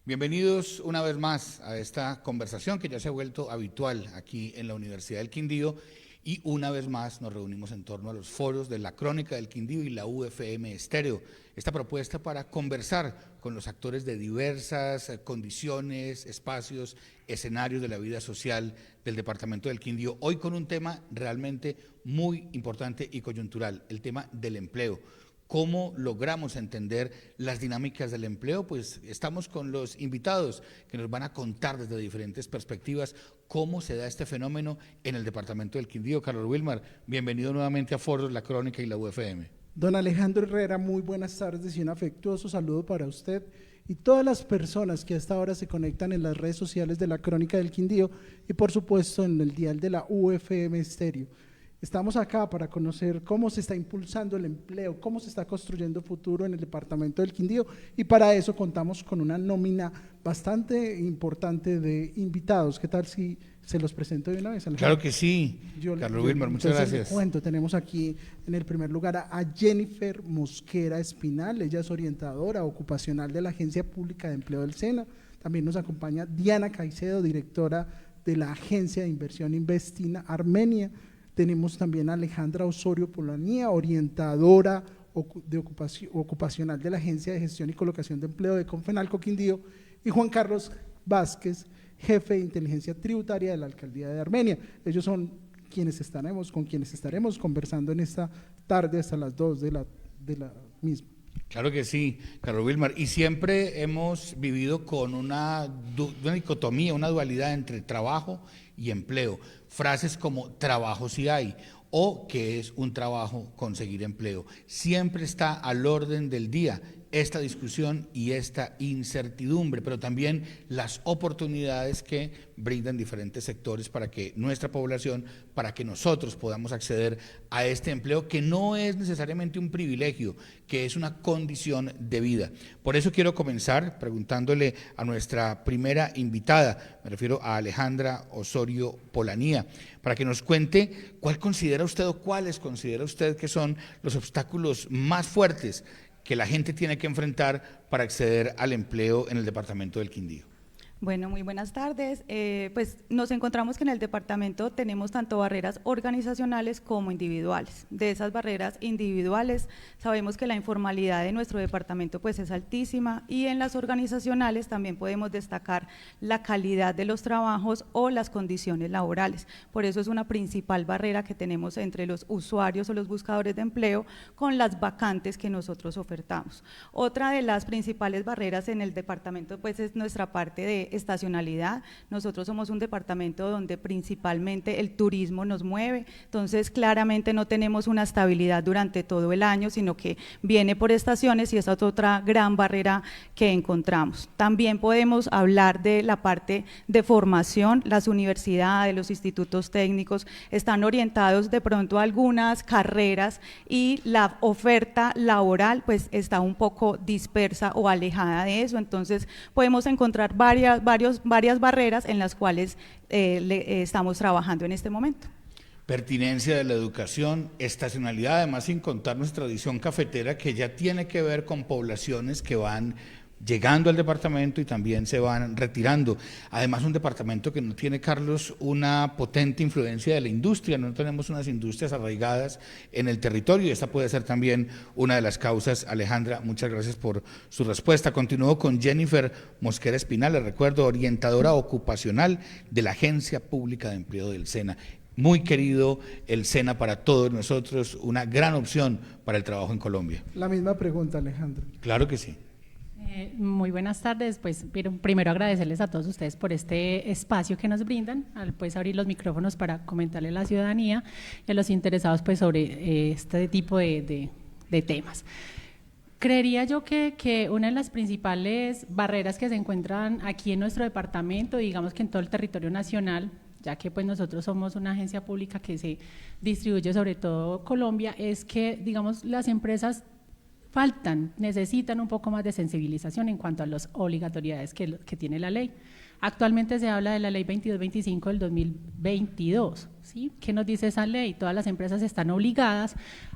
Bienvenidos una vez más a esta conversación que ya se ha vuelto habitual aquí en la Universidad del Quindío y una vez más nos reunimos en torno a los foros de la Crónica del Quindío y la UFM Estéreo. Esta propuesta para conversar con los actores de diversas condiciones, espacios, escenarios de la vida social del departamento del Quindío. Hoy con un tema realmente muy importante y coyuntural, el tema del empleo. ¿Cómo logramos entender las dinámicas del empleo? Pues estamos con los invitados que nos van a contar desde diferentes perspectivas cómo se da este fenómeno en el departamento del Quindío. Carlos Wilmar, bienvenido nuevamente a Foros, La Crónica y la UFM. Don Alejandro Herrera, muy buenas tardes y un afectuoso saludo para usted y todas las personas que hasta ahora se conectan en las redes sociales de La Crónica del Quindío y por supuesto en el dial de la UFM Estéreo. Estamos acá para conocer cómo se está impulsando el empleo, cómo se está construyendo futuro en el departamento del Quindío y para eso contamos con una nómina bastante importante de invitados. ¿Qué tal si se los presento de una vez, Alejandro? Claro que sí, Carlos Wilmar, muchas gracias. Tenemos aquí en el primer lugar a Jennifer Mosquera Espinal, ella es orientadora ocupacional de la Agencia Pública de Empleo del SENA. También nos acompaña Diana Caicedo, directora de la Agencia de Inversión Investina Armenia. Tenemos también a Alejandra Osorio Polanía, orientadora ocupacional de la Agencia de Gestión y Colocación de Empleo de Confenalco Quindío, y Juan Carlos Vázquez, jefe de inteligencia tributaria de la Alcaldía de Armenia. Ellos son con quienes estaremos conversando en esta tarde hasta las 2 de la misma. Claro que sí, Carlos Wilmar, y siempre hemos vivido con una dicotomía, una dualidad entre trabajo y empleo. Frases como trabajo sí hay o que es un trabajo conseguir empleo. Siempre está al orden del día esta discusión y esta incertidumbre, pero también las oportunidades que brindan diferentes sectores para que nuestra población, para que nosotros podamos acceder a este empleo que no es necesariamente un privilegio, que es una condición de vida. Por eso quiero comenzar preguntándole a nuestra primera invitada, me refiero a Alejandra Osorio Polanía, para que nos cuente cuáles considera usted que son los obstáculos más fuertes que la gente tiene que enfrentar para acceder al empleo en el departamento del Quindío. Bueno, muy buenas tardes. Pues nos encontramos que en el departamento tenemos tanto barreras organizacionales como individuales. De esas barreras individuales sabemos que la informalidad de nuestro departamento pues es altísima y en las organizacionales también podemos destacar la calidad de los trabajos o las condiciones laborales. Por eso es una principal barrera que tenemos entre los usuarios o los buscadores de empleo con las vacantes que nosotros ofertamos. Otra de las principales barreras en el departamento pues es nuestra parte de estacionalidad. Nosotros somos un departamento donde principalmente el turismo nos mueve, entonces claramente no tenemos una estabilidad durante todo el año, sino que viene por estaciones y esa es otra gran barrera que encontramos. También podemos hablar de la parte de formación. Las universidades, los institutos técnicos están orientados de pronto a algunas carreras y la oferta laboral pues está un poco dispersa o alejada de eso, entonces podemos encontrar varias barreras en las cuales estamos trabajando en este momento. Pertinencia de la educación, estacionalidad, además sin contar nuestra tradición cafetera que ya tiene que ver con poblaciones que van llegando al departamento y también se van retirando. Además, un departamento que no tiene, Carlos, una potente influencia de la industria, no tenemos unas industrias arraigadas en el territorio y esta puede ser también una de las causas. Alejandra, muchas gracias por su respuesta. Continúo con Jennifer Mosquera Espinal, le recuerdo, orientadora ocupacional de la Agencia Pública de Empleo del SENA. Muy querido el SENA para todos nosotros, una gran opción para el trabajo en Colombia. La misma pregunta, Alejandra. Claro que sí. Muy buenas tardes, pues primero agradecerles a todos ustedes por este espacio que nos brindan, al pues abrir los micrófonos para comentarle a la ciudadanía y a los interesados pues sobre este tipo de temas. Creería yo que una de las principales barreras que se encuentran aquí en nuestro departamento, digamos que en todo el territorio nacional, ya que pues nosotros somos una agencia pública que se distribuye sobre todo Colombia, es que digamos las empresas necesitan un poco más de sensibilización en cuanto a las obligatoriedades que tiene la ley. Actualmente se habla de la ley 2225 del 2022, ¿sí? ¿Qué nos dice esa ley? Todas las empresas están obligadas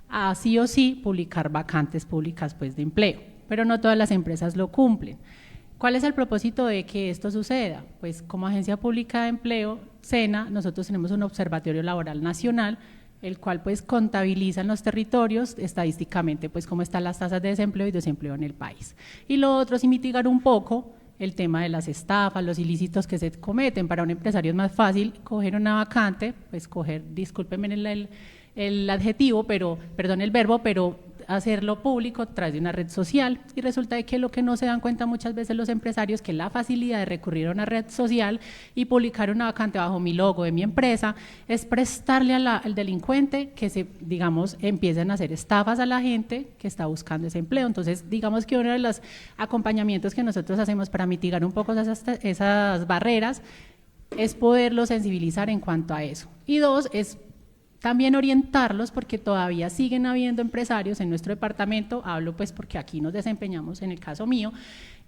a sí o sí publicar vacantes públicas pues, de empleo, pero no todas las empresas lo cumplen. ¿Cuál es el propósito de que esto suceda? Pues como Agencia Pública de Empleo, SENA, nosotros tenemos un observatorio laboral nacional, el cual pues contabiliza en los territorios estadísticamente pues cómo están las tasas de desempleo y desempleo en el país. Y lo otro es mitigar un poco el tema de las estafas, los ilícitos que se cometen. Para un empresario es más fácil coger una vacante, pues discúlpenme el adjetivo, perdón el verbo, pero hacerlo público a través de una red social, y resulta de que lo que no se dan cuenta muchas veces los empresarios, que la facilidad de recurrir a una red social y publicar una vacante bajo mi logo de mi empresa es prestarle al delincuente que empiecen a hacer estafas a la gente que está buscando ese empleo. Entonces, digamos que uno de los acompañamientos que nosotros hacemos para mitigar un poco esas barreras es poderlos sensibilizar en cuanto a eso. Y dos, es también orientarlos, porque todavía siguen habiendo empresarios en nuestro departamento, hablo pues porque aquí nos desempeñamos en el caso mío,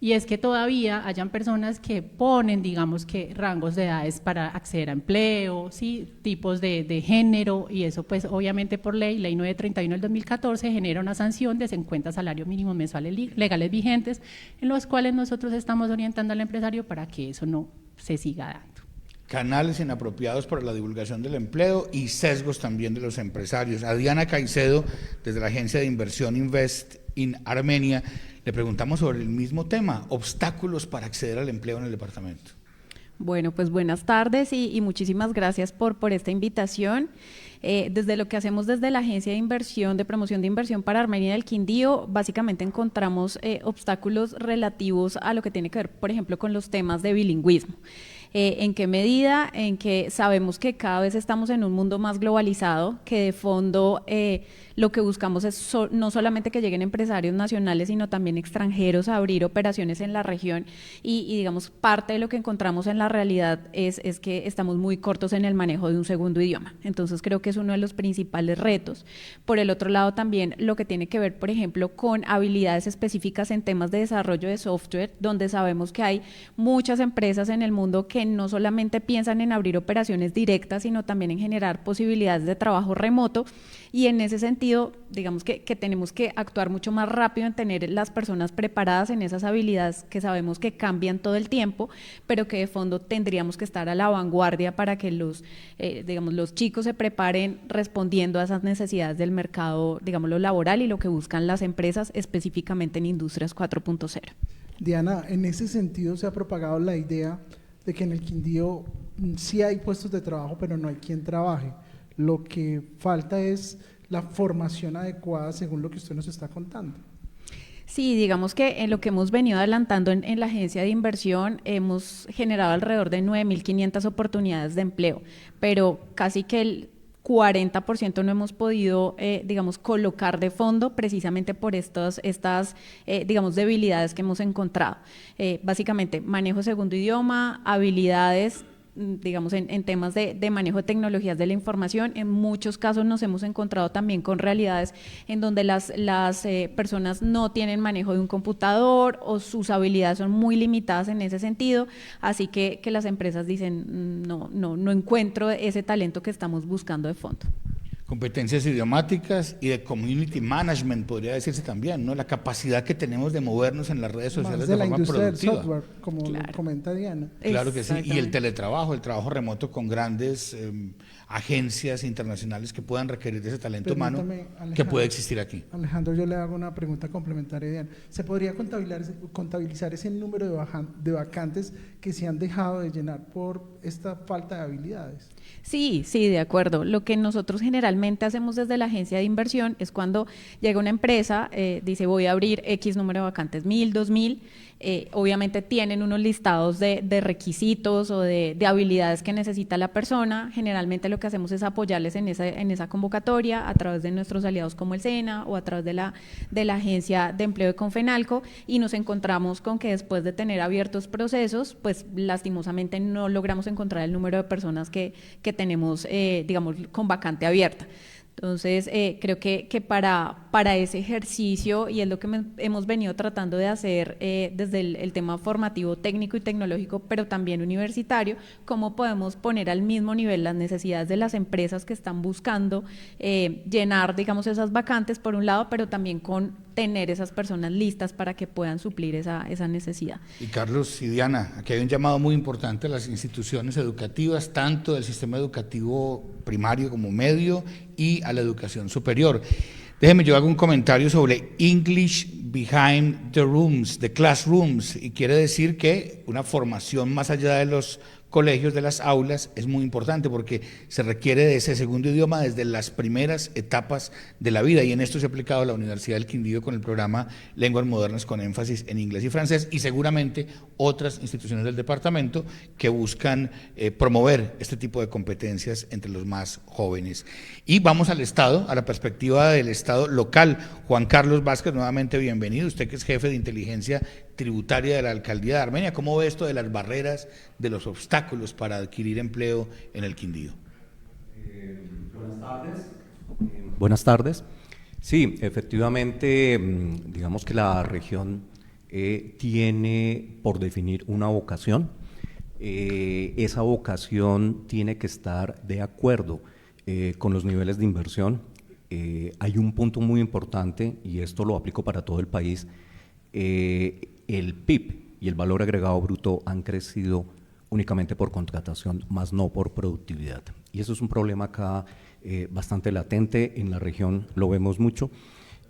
y es que todavía hayan personas que ponen, digamos que rangos de edades para acceder a empleo, ¿sí? Tipos de género, y eso pues obviamente por ley 931 del 2014 genera una sanción de 50 salarios mínimos mensuales legales vigentes, en los cuales nosotros estamos orientando al empresario para que eso no se siga dando. Canales inapropiados para la divulgación del empleo y sesgos también de los empresarios. A Diana Caicedo, desde la agencia de inversión Invest in Armenia, le preguntamos sobre el mismo tema, obstáculos para acceder al empleo en el departamento. Bueno, pues buenas tardes y muchísimas gracias por esta invitación. Desde lo que hacemos desde la Agencia de Promoción de Inversión para Armenia del Quindío, básicamente encontramos obstáculos relativos a lo que tiene que ver, por ejemplo, con los temas de bilingüismo. ¿En qué medida? En que sabemos que cada vez estamos en un mundo más globalizado, que de fondo lo que buscamos es no solamente que lleguen empresarios nacionales, sino también extranjeros a abrir operaciones en la región, y digamos, parte de lo que encontramos en la realidad es que estamos muy cortos en el manejo de un segundo idioma. Entonces creo que es uno de los principales retos. Por el otro lado también lo que tiene que ver, por ejemplo, con habilidades específicas en temas de desarrollo de software, donde sabemos que hay muchas empresas en el mundo que no solamente piensan en abrir operaciones directas, sino también en generar posibilidades de trabajo remoto, y en ese sentido, digamos que tenemos que actuar mucho más rápido en tener las personas preparadas en esas habilidades que sabemos que cambian todo el tiempo, pero que de fondo tendríamos que estar a la vanguardia para que los chicos se preparen respondiendo a esas necesidades del mercado, digamos, lo laboral y lo que buscan las empresas específicamente en Industrias 4.0. Diana, en ese sentido se ha propagado la idea de que en el Quindío sí hay puestos de trabajo, pero no hay quien trabaje. Lo que falta es la formación adecuada según lo que usted nos está contando. Sí, digamos que en lo que hemos venido adelantando en la agencia de inversión hemos generado alrededor de 9.500 oportunidades de empleo, pero casi que el 40% no hemos podido, colocar de fondo precisamente por estas debilidades que hemos encontrado. Básicamente, manejo segundo idioma, habilidades, digamos, en temas de manejo de tecnologías de la información. En muchos casos nos hemos encontrado también con realidades en donde las personas no tienen manejo de un computador o sus habilidades son muy limitadas en ese sentido, así que las empresas dicen no encuentro ese talento que estamos buscando de fondo. Competencias idiomáticas y de community management, podría decirse también, ¿no? La capacidad que tenemos de movernos en las redes sociales de forma productiva. Del software, como lo comenta Diana. Claro que sí, y el teletrabajo, el trabajo remoto con grandes agencias internacionales que puedan requerir de ese talento humano que puede existir aquí. Alejandro, yo le hago una pregunta complementaria, Diana. ¿Se podría contabilizar ese número de vacantes que se han dejado de llenar por esta falta de habilidades? Sí, de acuerdo. Lo que nosotros generalmente hacemos desde la agencia de inversión es cuando llega una empresa, dice voy a abrir X número de vacantes, 1.000, 2.000, obviamente tienen unos listados de requisitos o de habilidades que necesita la persona. Generalmente lo que hacemos es apoyarles en esa convocatoria a través de nuestros aliados como el SENA o a través de la agencia de empleo de Confenalco, y nos encontramos con que después de tener abiertos procesos, pues lastimosamente no logramos encontrar el número de personas que tenemos, con vacante abierta. Entonces, creo que para ese ejercicio, y es lo que hemos venido tratando de hacer desde el tema formativo, técnico y tecnológico, pero también universitario, cómo podemos poner al mismo nivel las necesidades de las empresas que están buscando llenar, digamos, esas vacantes por un lado, pero también con tener esas personas listas para que puedan suplir esa necesidad. Y Carlos y Diana, aquí hay un llamado muy importante a las instituciones educativas, tanto del sistema educativo primario como medio y a la educación superior. Déjeme, yo hago un comentario sobre English behind the rooms, the classrooms, y quiere decir que una formación más allá de los colegios, de las aulas, es muy importante porque se requiere de ese segundo idioma desde las primeras etapas de la vida, y en esto se ha aplicado la Universidad del Quindío con el programa Lenguas Modernas con énfasis en inglés y francés, y seguramente otras instituciones del departamento que buscan promover este tipo de competencias entre los más jóvenes. Y vamos al Estado, a la perspectiva del Estado local. Juan Carlos Vázquez, nuevamente bienvenido, usted que es jefe de inteligencia tributaria de la Alcaldía de Armenia. ¿Cómo ve esto de las barreras, de los obstáculos para adquirir empleo en el Quindío? Buenas tardes. Buenas tardes. Sí, efectivamente, digamos que la región tiene por definir una vocación. Esa vocación tiene que estar de acuerdo con los niveles de inversión. Hay un punto muy importante, y esto lo aplico para todo el país. El PIB y el valor agregado bruto han crecido únicamente por contratación, más no por productividad. Y eso es un problema acá bastante latente, en la región lo vemos mucho.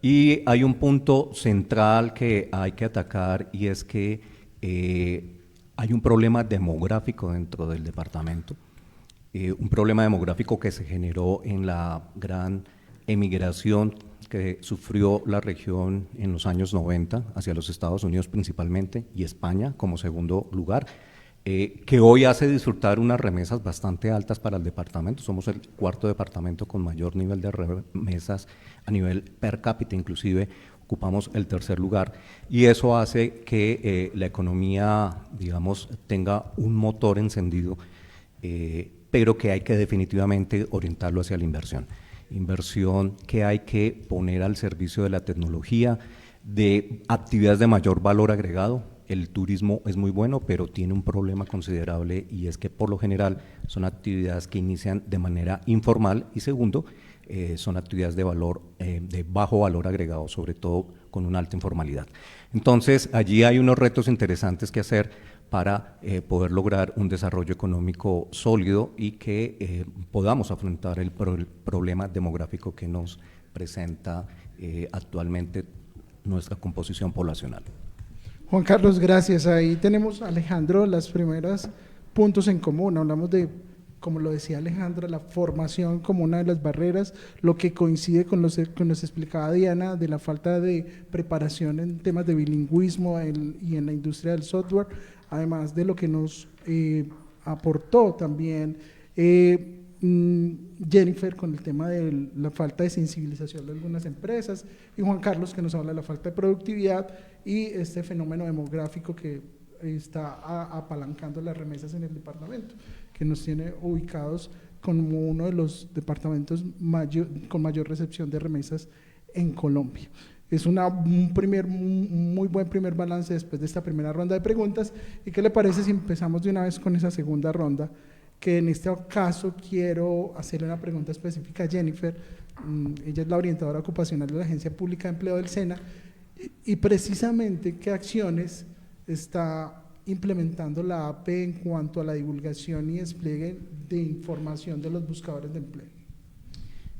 Y hay un punto central que hay que atacar, y es que hay un problema demográfico dentro del departamento, un problema demográfico que se generó en la gran emigración que sufrió la región en los años 90 hacia los Estados Unidos principalmente, y España como segundo lugar, que hoy hace disfrutar unas remesas bastante altas para el departamento. Somos el cuarto departamento con mayor nivel de remesas a nivel per cápita, inclusive ocupamos el tercer lugar, y eso hace que la economía, digamos, tenga un motor encendido, pero que hay que definitivamente orientarlo hacia la inversión que hay que poner al servicio de la tecnología, de actividades de mayor valor agregado. El turismo es muy bueno, pero tiene un problema considerable, y es que por lo general son actividades que inician de manera informal, y segundo, son actividades de bajo valor agregado, sobre todo con una alta informalidad. Entonces, allí hay unos retos interesantes que hacer para poder lograr un desarrollo económico sólido y que podamos afrontar el problema demográfico que nos presenta actualmente nuestra composición poblacional. Juan Carlos, gracias. Ahí tenemos, Alejandro, las primeras puntos en común. Hablamos de, como lo decía Alejandra, la formación como una de las barreras, lo que coincide con lo que nos explicaba Diana, de la falta de preparación en temas de bilingüismo y en la industria del software, además de lo que nos aportó también Jennifer con el tema de la falta de sensibilización de algunas empresas, y Juan Carlos, que nos habla de la falta de productividad y este fenómeno demográfico que está apalancando las remesas en el departamento, que nos tiene ubicados como uno de los departamentos con mayor recepción de remesas en Colombia. Es un muy buen primer balance después de esta primera ronda de preguntas. ¿Y qué le parece si empezamos de una vez con esa segunda ronda? Que en este caso quiero hacerle una pregunta específica a Jennifer. Ella es la orientadora ocupacional de la Agencia Pública de Empleo del SENA, y precisamente qué acciones está implementando la AP en cuanto a la divulgación y despliegue de información de los buscadores de empleo.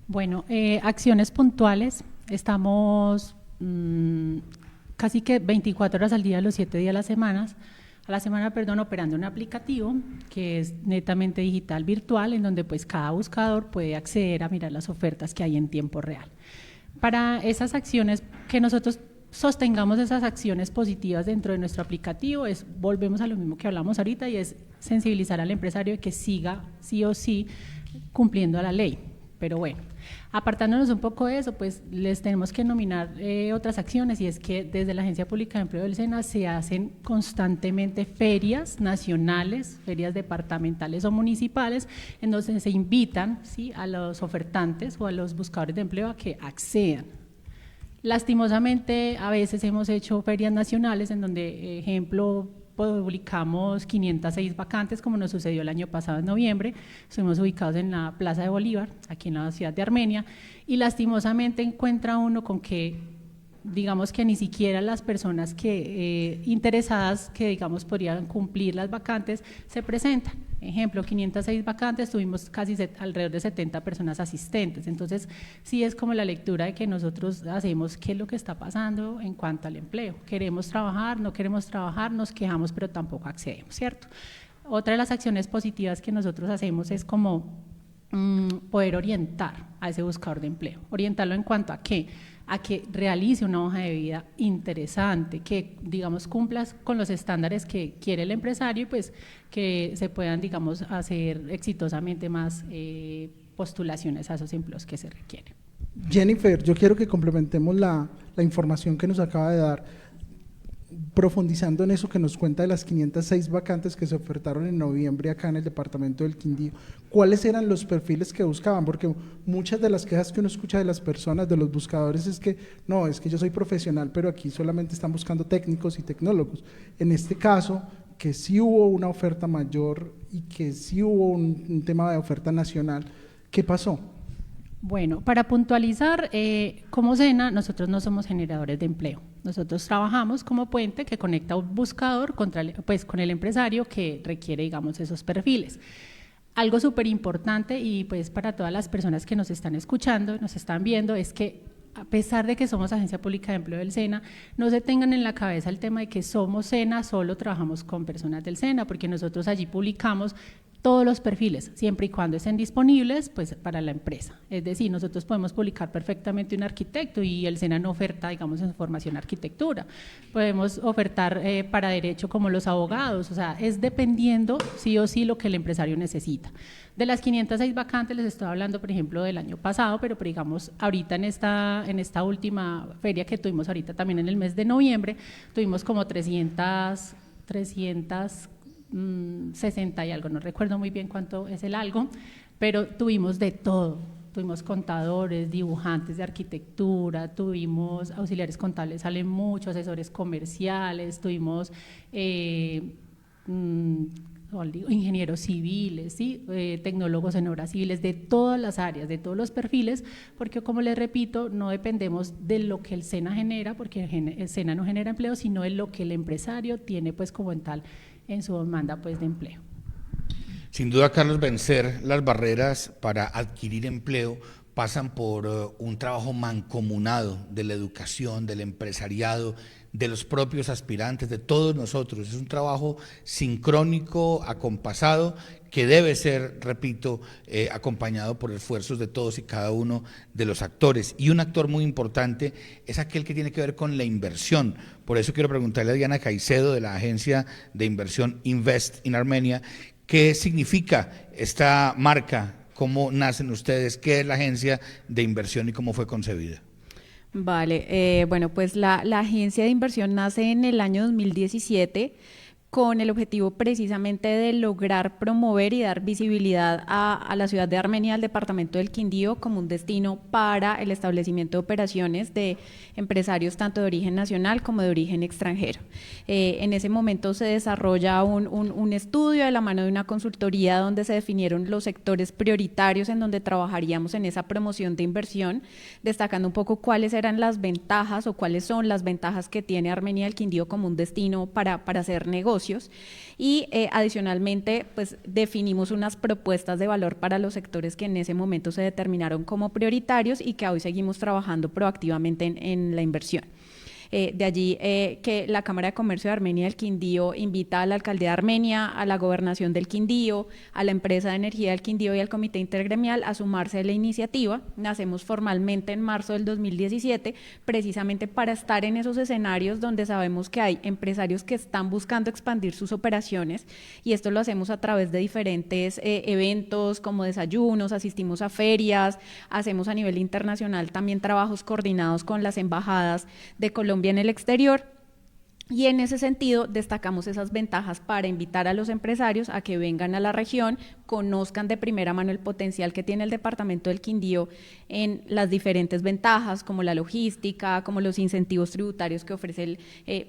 Bueno, acciones puntuales. Estamos casi que 24 horas al día, los 7 días a la semana, operando un aplicativo que es netamente digital, virtual, en donde pues cada buscador puede acceder a mirar las ofertas que hay en tiempo real. Para esas acciones, que nosotros sostengamos esas acciones positivas dentro de nuestro aplicativo, volvemos a lo mismo que hablamos ahorita, y es sensibilizar al empresario de que siga sí o sí cumpliendo a la ley. Pero bueno, apartándonos un poco de eso, pues les tenemos que nominar otras acciones, y es que desde la Agencia Pública de Empleo del SENA se hacen constantemente ferias nacionales, ferias departamentales o municipales, en donde se invitan, ¿sí?, a los ofertantes o a los buscadores de empleo a que accedan. Lastimosamente, a veces hemos hecho ferias nacionales en donde, ejemplo, publicamos 506 vacantes, como nos sucedió el año pasado en noviembre. Estuvimos ubicados en la Plaza de Bolívar, aquí en la ciudad de Armenia, y lastimosamente encuentra uno con que, digamos que ni siquiera las personas que interesadas, que digamos podrían cumplir las vacantes, se presentan. Ejemplo, 506 vacantes, tuvimos casi alrededor de 70 personas asistentes. Entonces, sí es como la lectura de que nosotros hacemos qué es lo que está pasando en cuanto al empleo. Queremos trabajar, no queremos trabajar, nos quejamos, pero tampoco accedemos, ¿cierto? Otra de las acciones positivas que nosotros hacemos es como poder orientar a ese buscador de empleo. Orientarlo en cuanto a qué, a que realice una hoja de vida interesante, que digamos cumpla con los estándares que quiere el empresario, y pues que se puedan, digamos, hacer exitosamente más postulaciones a esos empleos que se requieren. Jennifer, yo quiero que complementemos la información que nos acaba de dar, profundizando en eso que nos cuenta de las 506 vacantes que se ofertaron en noviembre acá en el departamento del Quindío. ¿Cuáles eran los perfiles que buscaban? Porque muchas de las quejas que uno escucha de las personas, de los buscadores, es que no, es que yo soy profesional, pero aquí solamente están buscando técnicos y tecnólogos. En este caso, que sí hubo una oferta mayor y que sí hubo un tema de oferta nacional, ¿qué pasó? Bueno, para puntualizar, como SENA, nosotros no somos generadores de empleo. Nosotros trabajamos como puente que conecta a un buscador con el empresario que requiere, digamos, esos perfiles. Algo súper importante, y pues para todas las personas que nos están escuchando, nos están viendo, es que a pesar de que somos Agencia Pública de Empleo del SENA, no se tengan en la cabeza el tema de que somos SENA, solo trabajamos con personas del SENA, porque nosotros allí publicamos todos los perfiles, siempre y cuando estén disponibles, pues para la empresa. Es decir, nosotros podemos publicar perfectamente un arquitecto y el SENA no oferta, digamos, en formación arquitectura. Podemos ofertar para derecho como los abogados, o sea, es dependiendo sí o sí lo que el empresario necesita. De las 506 vacantes les estoy hablando, por ejemplo, del año pasado, pero digamos, ahorita en esta última feria que tuvimos ahorita también en el mes de noviembre, tuvimos como 360 y algo, no recuerdo muy bien cuánto es el algo, pero tuvimos de todo. Tuvimos contadores, dibujantes de arquitectura, tuvimos auxiliares contables, salen muchos, asesores comerciales, tuvimos ingenieros civiles, ¿sí? Tecnólogos en obras civiles, de todas las áreas, de todos los perfiles, porque como les repito, no dependemos de lo que el SENA genera, porque el SENA no genera empleo, sino de lo que el empresario tiene pues como en tal en su demanda pues de empleo. Sin duda, Carlos, vencer las barreras para adquirir empleo pasan por un trabajo mancomunado de la educación, del empresariado, de los propios aspirantes, de todos nosotros. Es un trabajo sincrónico, acompasado, que debe ser, repito, acompañado por esfuerzos de todos y cada uno de los actores. Y un actor muy importante es aquel que tiene que ver con la inversión. Por eso quiero preguntarle a Diana Caicedo, de la agencia de inversión Invest in Armenia, ¿qué significa esta marca? ¿Cómo nacen ustedes? ¿Qué es la agencia de inversión y cómo fue concebida? Vale, bueno, pues la agencia de inversión nace en el año 2017 con el objetivo precisamente de lograr promover y dar visibilidad a la ciudad de Armenia, al departamento del Quindío, como un destino para el establecimiento de operaciones de empresarios tanto de origen nacional como de origen extranjero. En ese momento se desarrolla un estudio de la mano de una consultoría donde se definieron los sectores prioritarios en donde trabajaríamos en esa promoción de inversión, destacando un poco cuáles eran las ventajas o cuáles son las ventajas que tiene Armenia del Quindío como un destino para hacer negocios. Y adicionalmente pues definimos unas propuestas de valor para los sectores que en ese momento se determinaron como prioritarios y que hoy seguimos trabajando proactivamente en la inversión. De allí que la Cámara de Comercio de Armenia del Quindío invita a la Alcaldía de Armenia, a la Gobernación del Quindío, a la Empresa de Energía del Quindío y al Comité Intergremial a sumarse a la iniciativa. Nacemos formalmente en marzo del 2017, precisamente para estar en esos escenarios donde sabemos que hay empresarios que están buscando expandir sus operaciones, y esto lo hacemos a través de diferentes eventos como desayunos, asistimos a ferias, hacemos a nivel internacional también trabajos coordinados con las embajadas de Colombia en el exterior. Y en ese sentido destacamos esas ventajas para invitar a los empresarios a que vengan a la región, conozcan de primera mano el potencial que tiene el departamento del Quindío en las diferentes ventajas, como la logística, como los incentivos tributarios que ofrece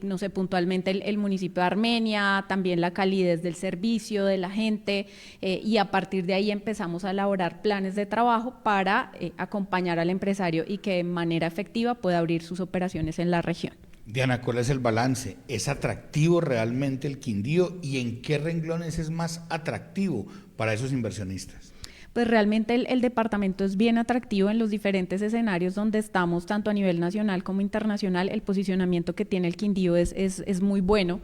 no sé, puntualmente el municipio de Armenia, también la calidez del servicio de la gente, y a partir de ahí empezamos a elaborar planes de trabajo para acompañar al empresario y que de manera efectiva pueda abrir sus operaciones en la región. Diana, ¿cuál es el balance? ¿Es atractivo realmente el Quindío y en qué renglones es más atractivo para esos inversionistas? Pues realmente el departamento es bien atractivo en los diferentes escenarios donde estamos, tanto a nivel nacional como internacional. El posicionamiento que tiene el Quindío es muy bueno.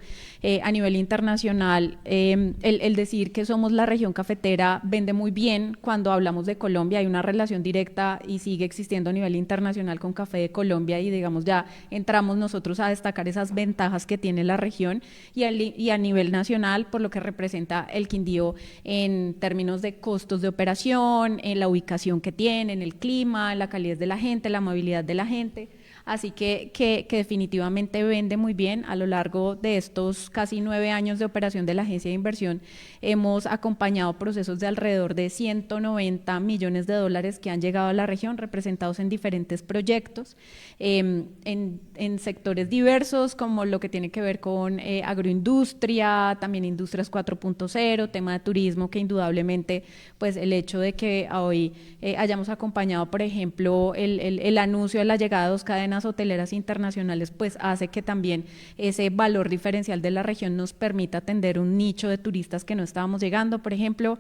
A nivel internacional, el decir que somos la región cafetera vende muy bien. Cuando hablamos de Colombia hay una relación directa y sigue existiendo a nivel internacional con Café de Colombia, y digamos ya entramos nosotros a destacar esas ventajas que tiene la región, y a nivel nacional por lo que representa el Quindío en términos de costos de operación, en la ubicación que tiene, en el clima, en la calidez de la gente, la amabilidad de la gente. Así que definitivamente vende muy bien. A lo largo de estos casi 9 años de operación de la agencia de inversión, hemos acompañado procesos de alrededor de 190 millones de dólares que han llegado a la región, representados en diferentes proyectos, en sectores diversos, como lo que tiene que ver con agroindustria, también industrias 4.0, tema de turismo, que indudablemente pues el hecho de que hoy hayamos acompañado, por ejemplo, el anuncio de la llegada de 2 cadenas hoteleras internacionales, pues hace que también ese valor diferencial de la región nos permita atender un nicho de turistas que no estábamos llegando, por ejemplo.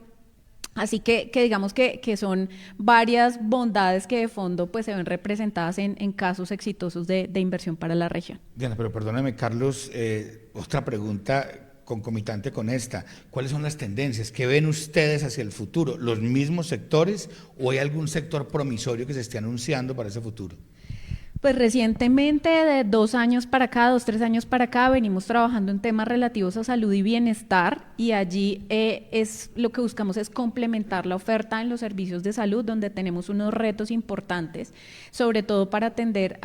Así que digamos que son varias bondades que de fondo pues se ven representadas en casos exitosos de inversión para la región. Diana, pero perdóname, Carlos, otra pregunta concomitante con esta. ¿Cuáles son las tendencias? ¿Qué ven ustedes hacia el futuro? ¿Los mismos sectores o hay algún sector promisorio que se esté anunciando para ese futuro? Pues recientemente, de 2 años para acá, 2, 3 años para acá, venimos trabajando en temas relativos a salud y bienestar, y allí lo que buscamos es complementar la oferta en los servicios de salud, donde tenemos unos retos importantes, sobre todo para atender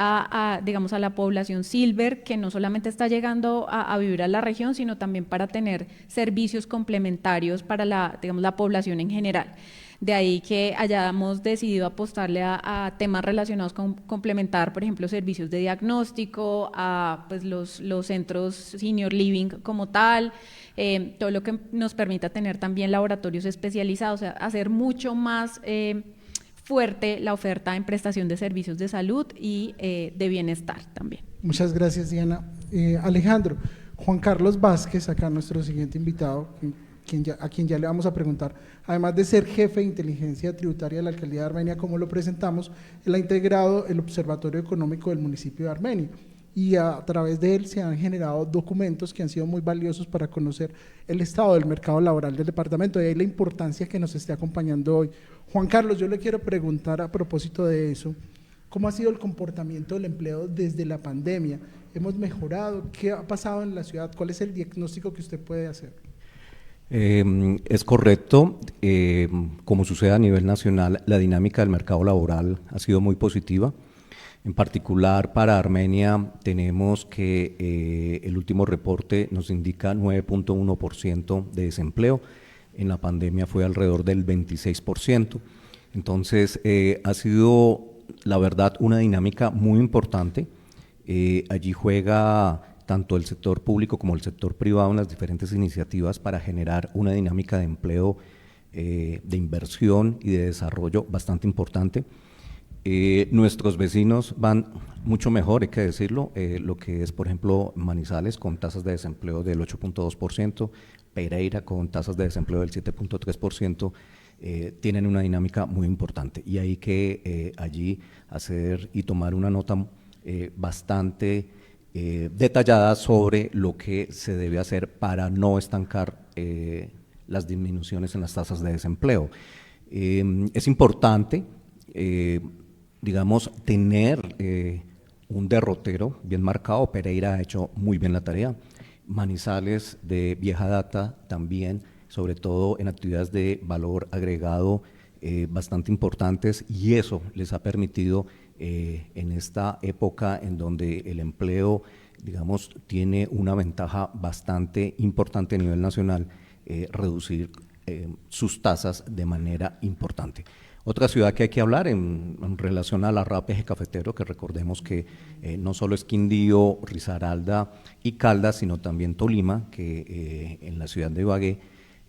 digamos, a la población silver, que no solamente está llegando a vivir a la región, sino también para tener servicios complementarios para digamos, la población en general. De ahí que hayamos decidido apostarle a temas relacionados con complementar, por ejemplo, servicios de diagnóstico, a pues los centros senior living como tal, todo lo que nos permita tener también laboratorios especializados, o sea, hacer mucho más fuerte la oferta en prestación de servicios de salud y de bienestar también. Muchas gracias, Diana. Alejandro, Juan Carlos Vázquez, acá nuestro siguiente invitado, a quien ya le vamos a preguntar, además de ser jefe de inteligencia tributaria de la Alcaldía de Armenia, como lo presentamos, él ha integrado el Observatorio Económico del municipio de Armenia, y a través de él se han generado documentos que han sido muy valiosos para conocer el estado del mercado laboral del departamento, de ahí la importancia que nos esté acompañando hoy. Juan Carlos, yo le quiero preguntar a propósito de eso, ¿cómo ha sido el comportamiento del empleo desde la pandemia? ¿Hemos mejorado? ¿Qué ha pasado en la ciudad? ¿Cuál es el diagnóstico que usted puede hacer? Es correcto. Como sucede a nivel nacional, la dinámica del mercado laboral ha sido muy positiva. En particular para Armenia tenemos que el último reporte nos indica 9.1% de desempleo. En la pandemia fue alrededor del 26%. Entonces ha sido, la verdad, una dinámica muy importante. Allí juega tanto el sector público como el sector privado en las diferentes iniciativas para generar una dinámica de empleo, de inversión y de desarrollo bastante importante. Nuestros vecinos van mucho mejor, hay que decirlo, lo que es, por ejemplo, Manizales con tasas de desempleo del 8.2%, Pereira con tasas de desempleo del 7.3%, tienen una dinámica muy importante, y hay que allí hacer y tomar una nota bastante detallada sobre lo que se debe hacer para no estancar las disminuciones en las tasas de desempleo. Es importante, digamos, tener un derrotero bien marcado. Pereira ha hecho muy bien la tarea. Manizales de vieja data también, sobre todo en actividades de valor agregado bastante importantes, y eso les ha permitido en esta época en donde el empleo, digamos, tiene una ventaja bastante importante a nivel nacional, reducir sus tasas de manera importante. Otra ciudad que hay que hablar en relación a la RAP Eje Cafetero, que recordemos que no solo es Quindío, Risaralda y Caldas, sino también Tolima, que en la ciudad de Ibagué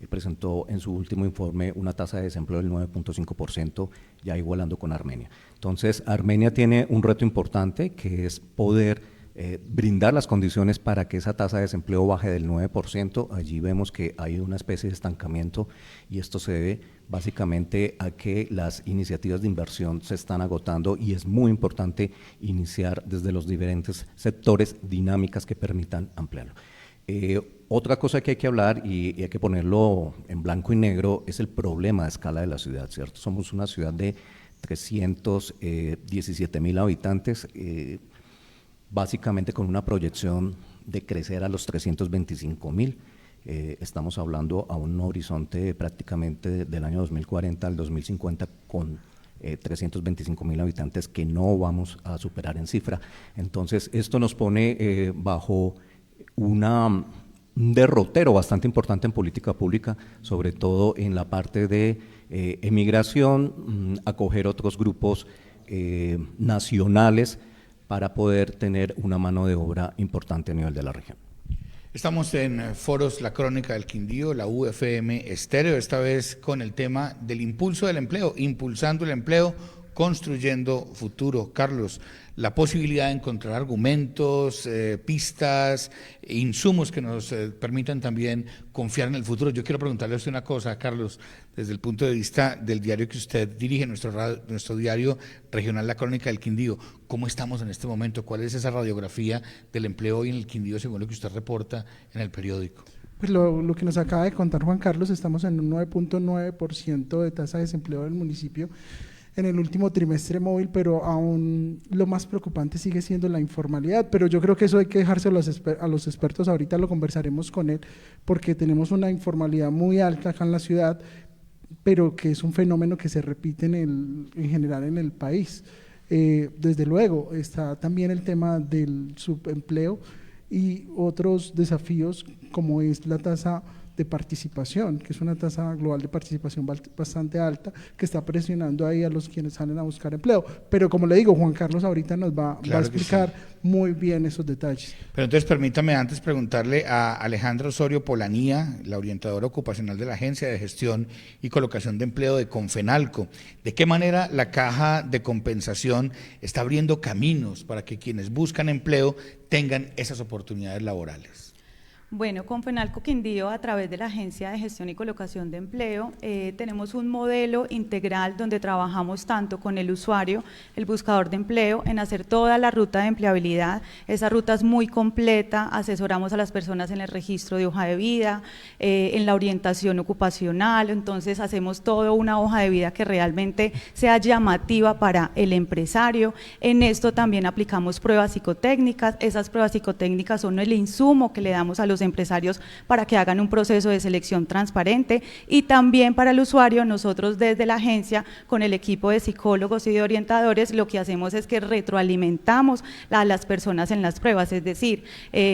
presentó en su último informe una tasa de desempleo del 9.5%, ya igualando con Armenia. Entonces, Armenia tiene un reto importante, que es poder brindar las condiciones para que esa tasa de desempleo baje del 9%. Allí vemos que hay una especie de estancamiento, y esto se debe básicamente a que las iniciativas de inversión se están agotando, y es muy importante iniciar desde los diferentes sectores dinámicas que permitan ampliarlo. Otra cosa que hay que hablar, y hay que ponerlo en blanco y negro, es el problema de escala de la ciudad, ¿cierto? Somos una ciudad de 317.000 habitantes, básicamente con una proyección de crecer a los 325.000. Estamos hablando a un horizonte prácticamente del año 2040 al 2050 con 325.000 habitantes que no vamos a superar en cifra. Entonces, esto nos pone bajo un derrotero bastante importante en política, sobre todo en la parte de emigración, acoger otros grupos nacionales para poder tener una mano de obra importante a nivel de la región. Estamos en Foros La Crónica del Quindío, la UFM Estéreo, esta vez con el tema del impulso del empleo, impulsando el empleo, construyendo futuro. Carlos, la posibilidad de encontrar argumentos, pistas, insumos que nos permitan también confiar en el futuro. Yo quiero preguntarle a usted una cosa, Carlos, desde el punto de vista del diario que usted dirige, nuestro diario regional La Crónica del Quindío. ¿Cómo estamos en este momento? ¿Cuál es esa radiografía del empleo hoy en el Quindío según lo que usted reporta en el periódico? Pues lo que nos acaba de contar Juan Carlos, estamos en un 9.9% de tasa de desempleo del municipio en el último trimestre móvil, pero aún lo más preocupante sigue siendo la informalidad, pero yo creo que eso hay que dejárselo a los expertos, ahorita lo conversaremos con él, porque tenemos una informalidad muy alta acá en la ciudad, pero que es un fenómeno que se repite en general en el país. Desde luego está también el tema del subempleo y otros desafíos, como es la tasa de participación, que es una tasa global de participación bastante alta, que está presionando ahí a los quienes salen a buscar empleo. Pero como le digo, Juan Carlos ahorita nos va a explicar muy bien esos detalles. Pero entonces permítame antes preguntarle a Alejandra Osorio Polanía, la orientadora ocupacional de la Agencia de Gestión y Colocación de Empleo de Confenalco, ¿de qué manera la caja de compensación está abriendo caminos para que quienes buscan empleo tengan esas oportunidades laborales? Bueno, Confenalco Quindío, a través de la Agencia de Gestión y Colocación de Empleo, tenemos un modelo integral donde trabajamos tanto con el usuario, el buscador de empleo, en hacer toda la ruta de empleabilidad. Esa ruta es muy completa, asesoramos a las personas en el registro de hoja de vida, en la orientación ocupacional, entonces hacemos toda una hoja de vida que realmente sea llamativa para el empresario. En esto también aplicamos pruebas psicotécnicas, esas pruebas psicotécnicas son el insumo que le damos a los empresarios para que hagan un proceso de selección transparente, y también para el usuario nosotros desde la agencia con el equipo de psicólogos y de orientadores lo que hacemos es que retroalimentamos a las personas en las pruebas, es decir,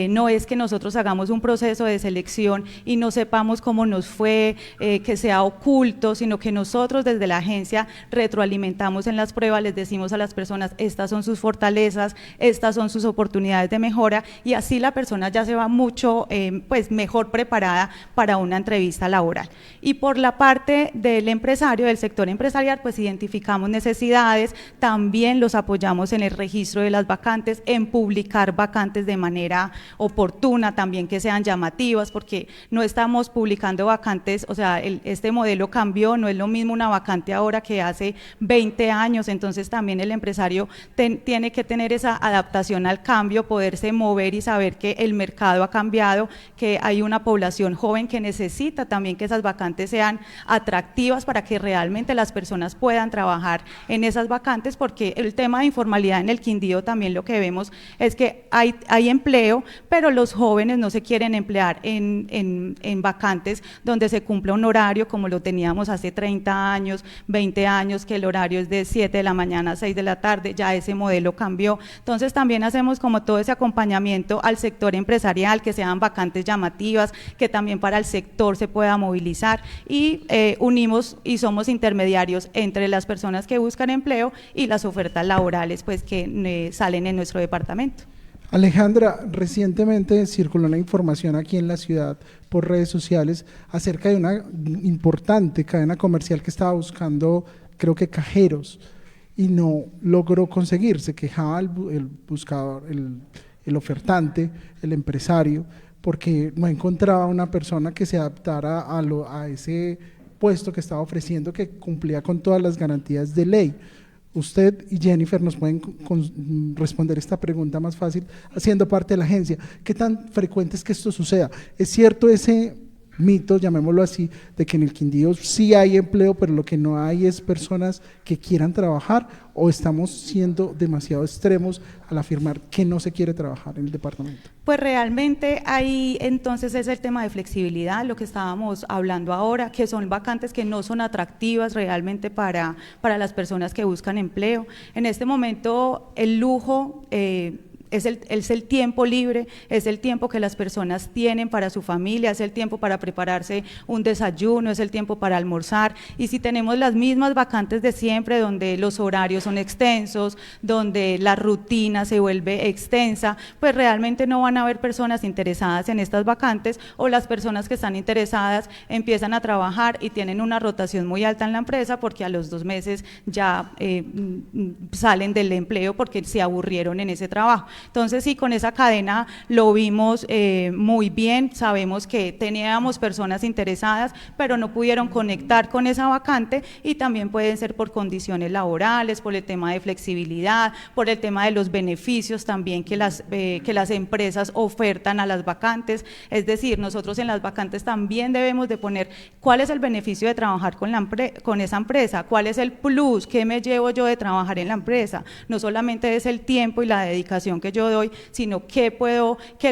no es que nosotros hagamos un proceso de selección y no sepamos cómo nos fue, que sea oculto, sino que nosotros desde la agencia retroalimentamos en las pruebas, les decimos a las personas estas son sus fortalezas, estas son sus oportunidades de mejora, y así la persona ya se va mucho pues mejor preparada para una entrevista laboral. Y por la parte del empresario, del sector empresarial, pues identificamos necesidades, también los apoyamos en el registro de las vacantes, en publicar vacantes de manera oportuna, también que sean llamativas, porque no estamos publicando vacantes, o sea, este modelo cambió, no es lo mismo una vacante ahora que hace 20 años, entonces también el empresario tiene que tener esa adaptación al cambio, poderse mover y saber que el mercado ha cambiado, que hay una población joven que necesita también que esas vacantes sean atractivas para que realmente las personas puedan trabajar en esas vacantes, porque el tema de informalidad en el Quindío también lo que vemos es que hay empleo, pero los jóvenes no se quieren emplear en vacantes donde se cumple un horario como lo teníamos hace 30 años, 20 años, que el horario es de 7 de la mañana a 6 de la tarde, ya ese modelo cambió. Entonces también hacemos como todo ese acompañamiento al sector empresarial, que sean vacantes llamativas, que también para el sector se pueda movilizar, y unimos y somos intermediarios entre las personas que buscan empleo y las ofertas laborales pues que salen en nuestro departamento. Alejandra, recientemente circuló una información aquí en la ciudad por redes sociales acerca de una importante cadena comercial que estaba buscando, creo que cajeros, y no logró conseguir. Se quejaba el buscador, el ofertante, el empresario, porque no encontraba una persona que se adaptara a ese puesto que estaba ofreciendo, que cumplía con todas las garantías de ley. Usted y Jennifer nos pueden responder esta pregunta más fácil, haciendo parte de la agencia. ¿Qué tan frecuente es que esto suceda? ¿Es cierto ese mito, llamémoslo así, de que en el Quindío sí hay empleo, pero lo que no hay es personas que quieran trabajar, o estamos siendo demasiado extremos al afirmar que no se quiere trabajar en el departamento? Pues realmente ahí entonces es el tema de flexibilidad, lo que estábamos hablando ahora, que son vacantes que no son atractivas realmente para las personas que buscan empleo. En este momento el lujo es el tiempo libre, es el tiempo que las personas tienen para su familia, es el tiempo para prepararse un desayuno, es el tiempo para almorzar, y si tenemos las mismas vacantes de siempre, donde los horarios son extensos, donde la rutina se vuelve extensa, pues realmente no van a haber personas interesadas en estas vacantes, o las personas que están interesadas empiezan a trabajar y tienen una rotación muy alta en la empresa, porque a los 2 meses ya salen del empleo porque se aburrieron en ese trabajo. Entonces sí, con esa cadena lo vimos muy bien, sabemos que teníamos personas interesadas, pero no pudieron conectar con esa vacante, y también pueden ser por condiciones laborales, por el tema de flexibilidad, por el tema de los beneficios también que las empresas ofertan a las vacantes. Es decir, nosotros en las vacantes también debemos de poner cuál es el beneficio de trabajar con esa empresa, cuál es el plus, qué me llevo yo de trabajar en la empresa. No solamente es el tiempo y la dedicación que yo doy, sino qué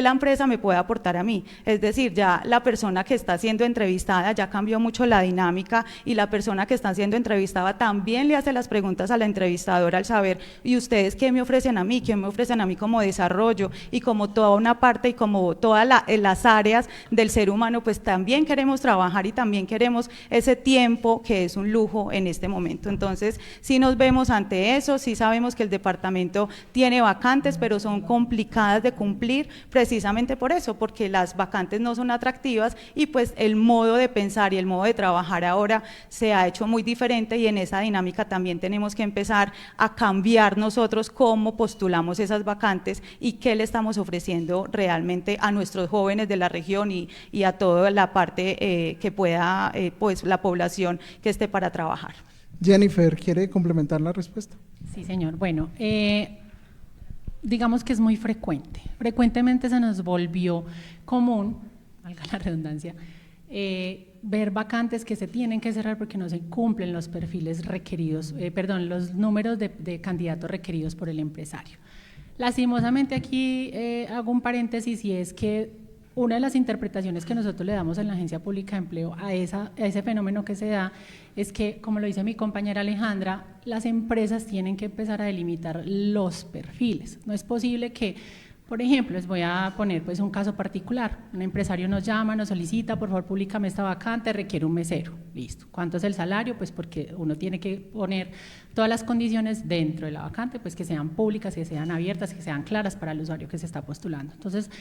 la empresa me puede aportar a mí. Es decir, ya la persona que está siendo entrevistada ya cambió mucho la dinámica, y la persona que está siendo entrevistada también le hace las preguntas a la entrevistadora al saber, ¿y ustedes qué me ofrecen a mí? ¿Qué me ofrecen a mí como desarrollo? Y como toda una parte y como todas las áreas del ser humano, pues también queremos trabajar y también queremos ese tiempo que es un lujo en este momento. Entonces, sí nos vemos ante eso, sí sabemos que el departamento tiene vacantes, pero son complicadas de cumplir precisamente por eso, porque las vacantes no son atractivas, y pues el modo de pensar y el modo de trabajar ahora se ha hecho muy diferente, y en esa dinámica también tenemos que empezar a cambiar nosotros cómo postulamos esas vacantes y qué le estamos ofreciendo realmente a nuestros jóvenes de la región y a toda la parte que pueda, pues la población que esté para trabajar. Jennifer, ¿quiere complementar la respuesta? Sí, señor. Bueno, digamos que es muy frecuente. Frecuentemente se nos volvió común, valga la redundancia, ver vacantes que se tienen que cerrar porque no se cumplen los perfiles requeridos, los números de candidatos requeridos por el empresario. Lastimosamente aquí hago un paréntesis, y es que una de las interpretaciones que nosotros le damos en la Agencia Pública de Empleo a ese fenómeno que se da es que, como lo dice mi compañera Alejandra, las empresas tienen que empezar a delimitar los perfiles. No es posible que, por ejemplo, les voy a poner pues un caso particular. Un empresario nos llama, nos solicita, por favor, públicame esta vacante, requiere un mesero. Listo. ¿Cuánto es el salario? Pues porque uno tiene que poner todas las condiciones dentro de la vacante, pues que sean públicas, que sean abiertas, que sean claras para el usuario que se está postulando. Entonces,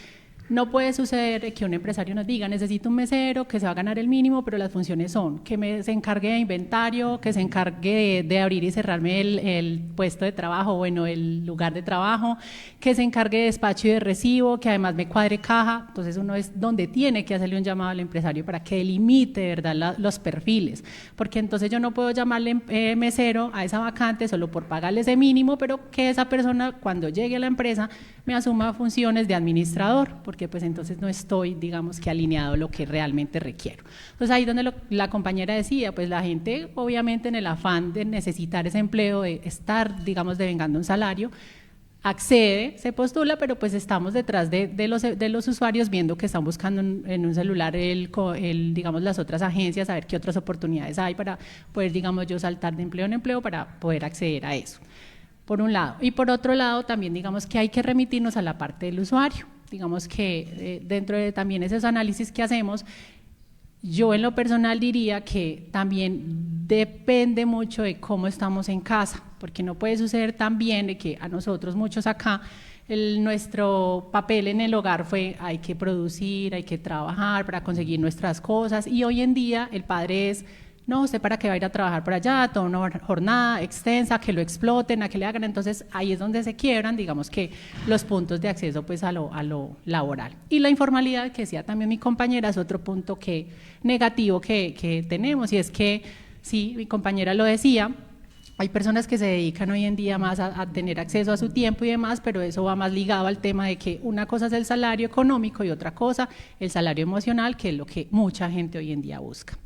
No puede suceder que un empresario nos diga, necesito un mesero que se va a ganar el mínimo, pero las funciones son que se encargue de inventario, que se encargue de abrir y cerrarme el puesto de trabajo, bueno, el lugar de trabajo, que se encargue de despacho y de recibo, que además me cuadre caja. Entonces uno es donde tiene que hacerle un llamado al empresario para que delimite de verdad los perfiles, porque entonces yo no puedo llamarle mesero a esa vacante solo por pagarle ese mínimo, pero que esa persona cuando llegue a la empresa me asuma funciones de administrador, porque pues entonces no estoy, digamos que alineado a lo que realmente requiero. Entonces ahí donde la compañera decía, pues la gente obviamente en el afán de necesitar ese empleo, de estar, digamos, devengando un salario, accede, se postula, pero pues estamos detrás de los usuarios viendo que están buscando en un celular digamos, las otras agencias, a ver qué otras oportunidades hay para poder, digamos, yo saltar de empleo en empleo para poder acceder a eso, por un lado. Y por otro lado, también digamos que hay que remitirnos a la parte del usuario. Digamos que dentro de también esos análisis que hacemos, yo en lo personal diría que también depende mucho de cómo estamos en casa, porque no puede suceder también de que a nosotros, muchos acá, nuestro papel en el hogar fue hay que producir, hay que trabajar para conseguir nuestras cosas, y hoy en día el padre es, no, usted para qué va a ir a trabajar por allá, toda una jornada extensa, que lo exploten, a que le hagan. Entonces ahí es donde se quiebran, digamos que los puntos de acceso pues a lo laboral. Y la informalidad, que decía también mi compañera, es otro punto negativo que tenemos, y es que, sí, mi compañera lo decía, hay personas que se dedican hoy en día más a tener acceso a su tiempo y demás, pero eso va más ligado al tema de que una cosa es el salario económico y otra cosa el salario emocional, que es lo que mucha gente hoy en día busca.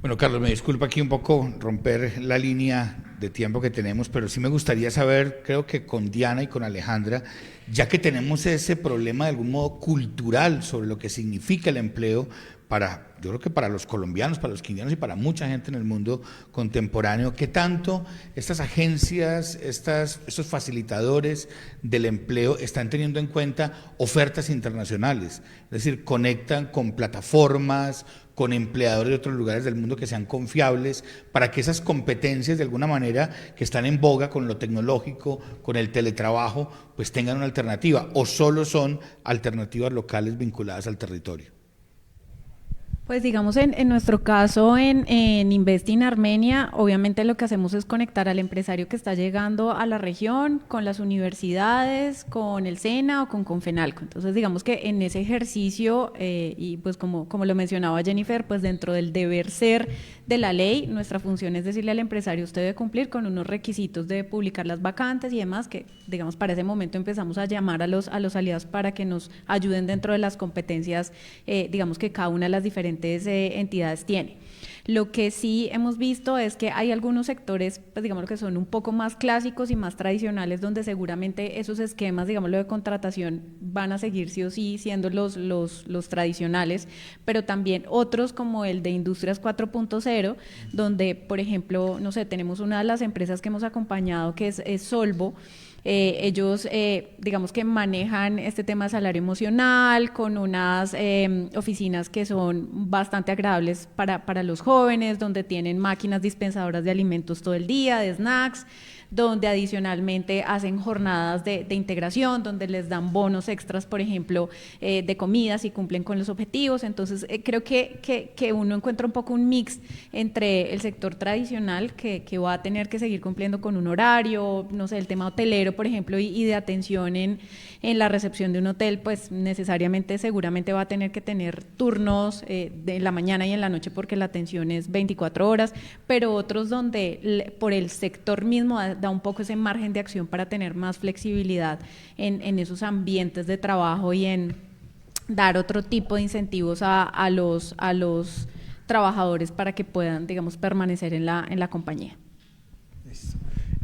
Bueno, Carlos, me disculpa aquí un poco romper la línea de tiempo que tenemos, pero sí me gustaría saber, creo que con Diana y con Alejandra, ya que tenemos ese problema de algún modo cultural sobre lo que significa el empleo yo creo que para los colombianos, para los quindianos y para mucha gente en el mundo contemporáneo, ¿qué tanto estas agencias, estos facilitadores del empleo están teniendo en cuenta ofertas internacionales? Es decir, conectan con plataformas, con empleadores de otros lugares del mundo que sean confiables, para que esas competencias de alguna manera que están en boga con lo tecnológico, con el teletrabajo, pues tengan una alternativa, o solo son alternativas locales vinculadas al territorio. Pues digamos en nuestro caso en Investing Armenia, obviamente lo que hacemos es conectar al empresario que está llegando a la región con las universidades, con el SENA o con Confenalco. Entonces digamos que en ese ejercicio y pues como lo mencionaba Jennifer, pues dentro del deber ser de la ley, nuestra función es decirle al empresario, usted debe cumplir con unos requisitos de publicar las vacantes y demás, que digamos para ese momento empezamos a llamar a los aliados para que nos ayuden dentro de las competencias, digamos que cada una de las diferentes entidades tiene. Lo que sí hemos visto es que hay algunos sectores, pues digamos que son un poco más clásicos y más tradicionales, donde seguramente esos esquemas, digamos lo de contratación, van a seguir sí o sí siendo los tradicionales, pero también otros como el de Industrias 4.0, donde, por ejemplo, no sé, tenemos una de las empresas que hemos acompañado que es Solvo. Ellos digamos que manejan este tema de salario emocional con unas oficinas que son bastante agradables para los jóvenes, donde tienen máquinas dispensadoras de alimentos todo el día, de snacks, donde adicionalmente hacen jornadas de integración, donde les dan bonos extras, por ejemplo, de comidas y cumplen con los objetivos. Entonces, creo que uno encuentra un poco un mix entre el sector tradicional, que va a tener que seguir cumpliendo con un horario, no sé, el tema hotelero, por ejemplo, y de atención en la recepción de un hotel, pues necesariamente, seguramente va a tener que tener turnos de la mañana y en la noche, porque la atención es 24 horas, pero otros donde por el sector mismo da un poco ese margen de acción para tener más flexibilidad en esos ambientes de trabajo y en dar otro tipo de incentivos a los trabajadores para que puedan, digamos, permanecer en la compañía.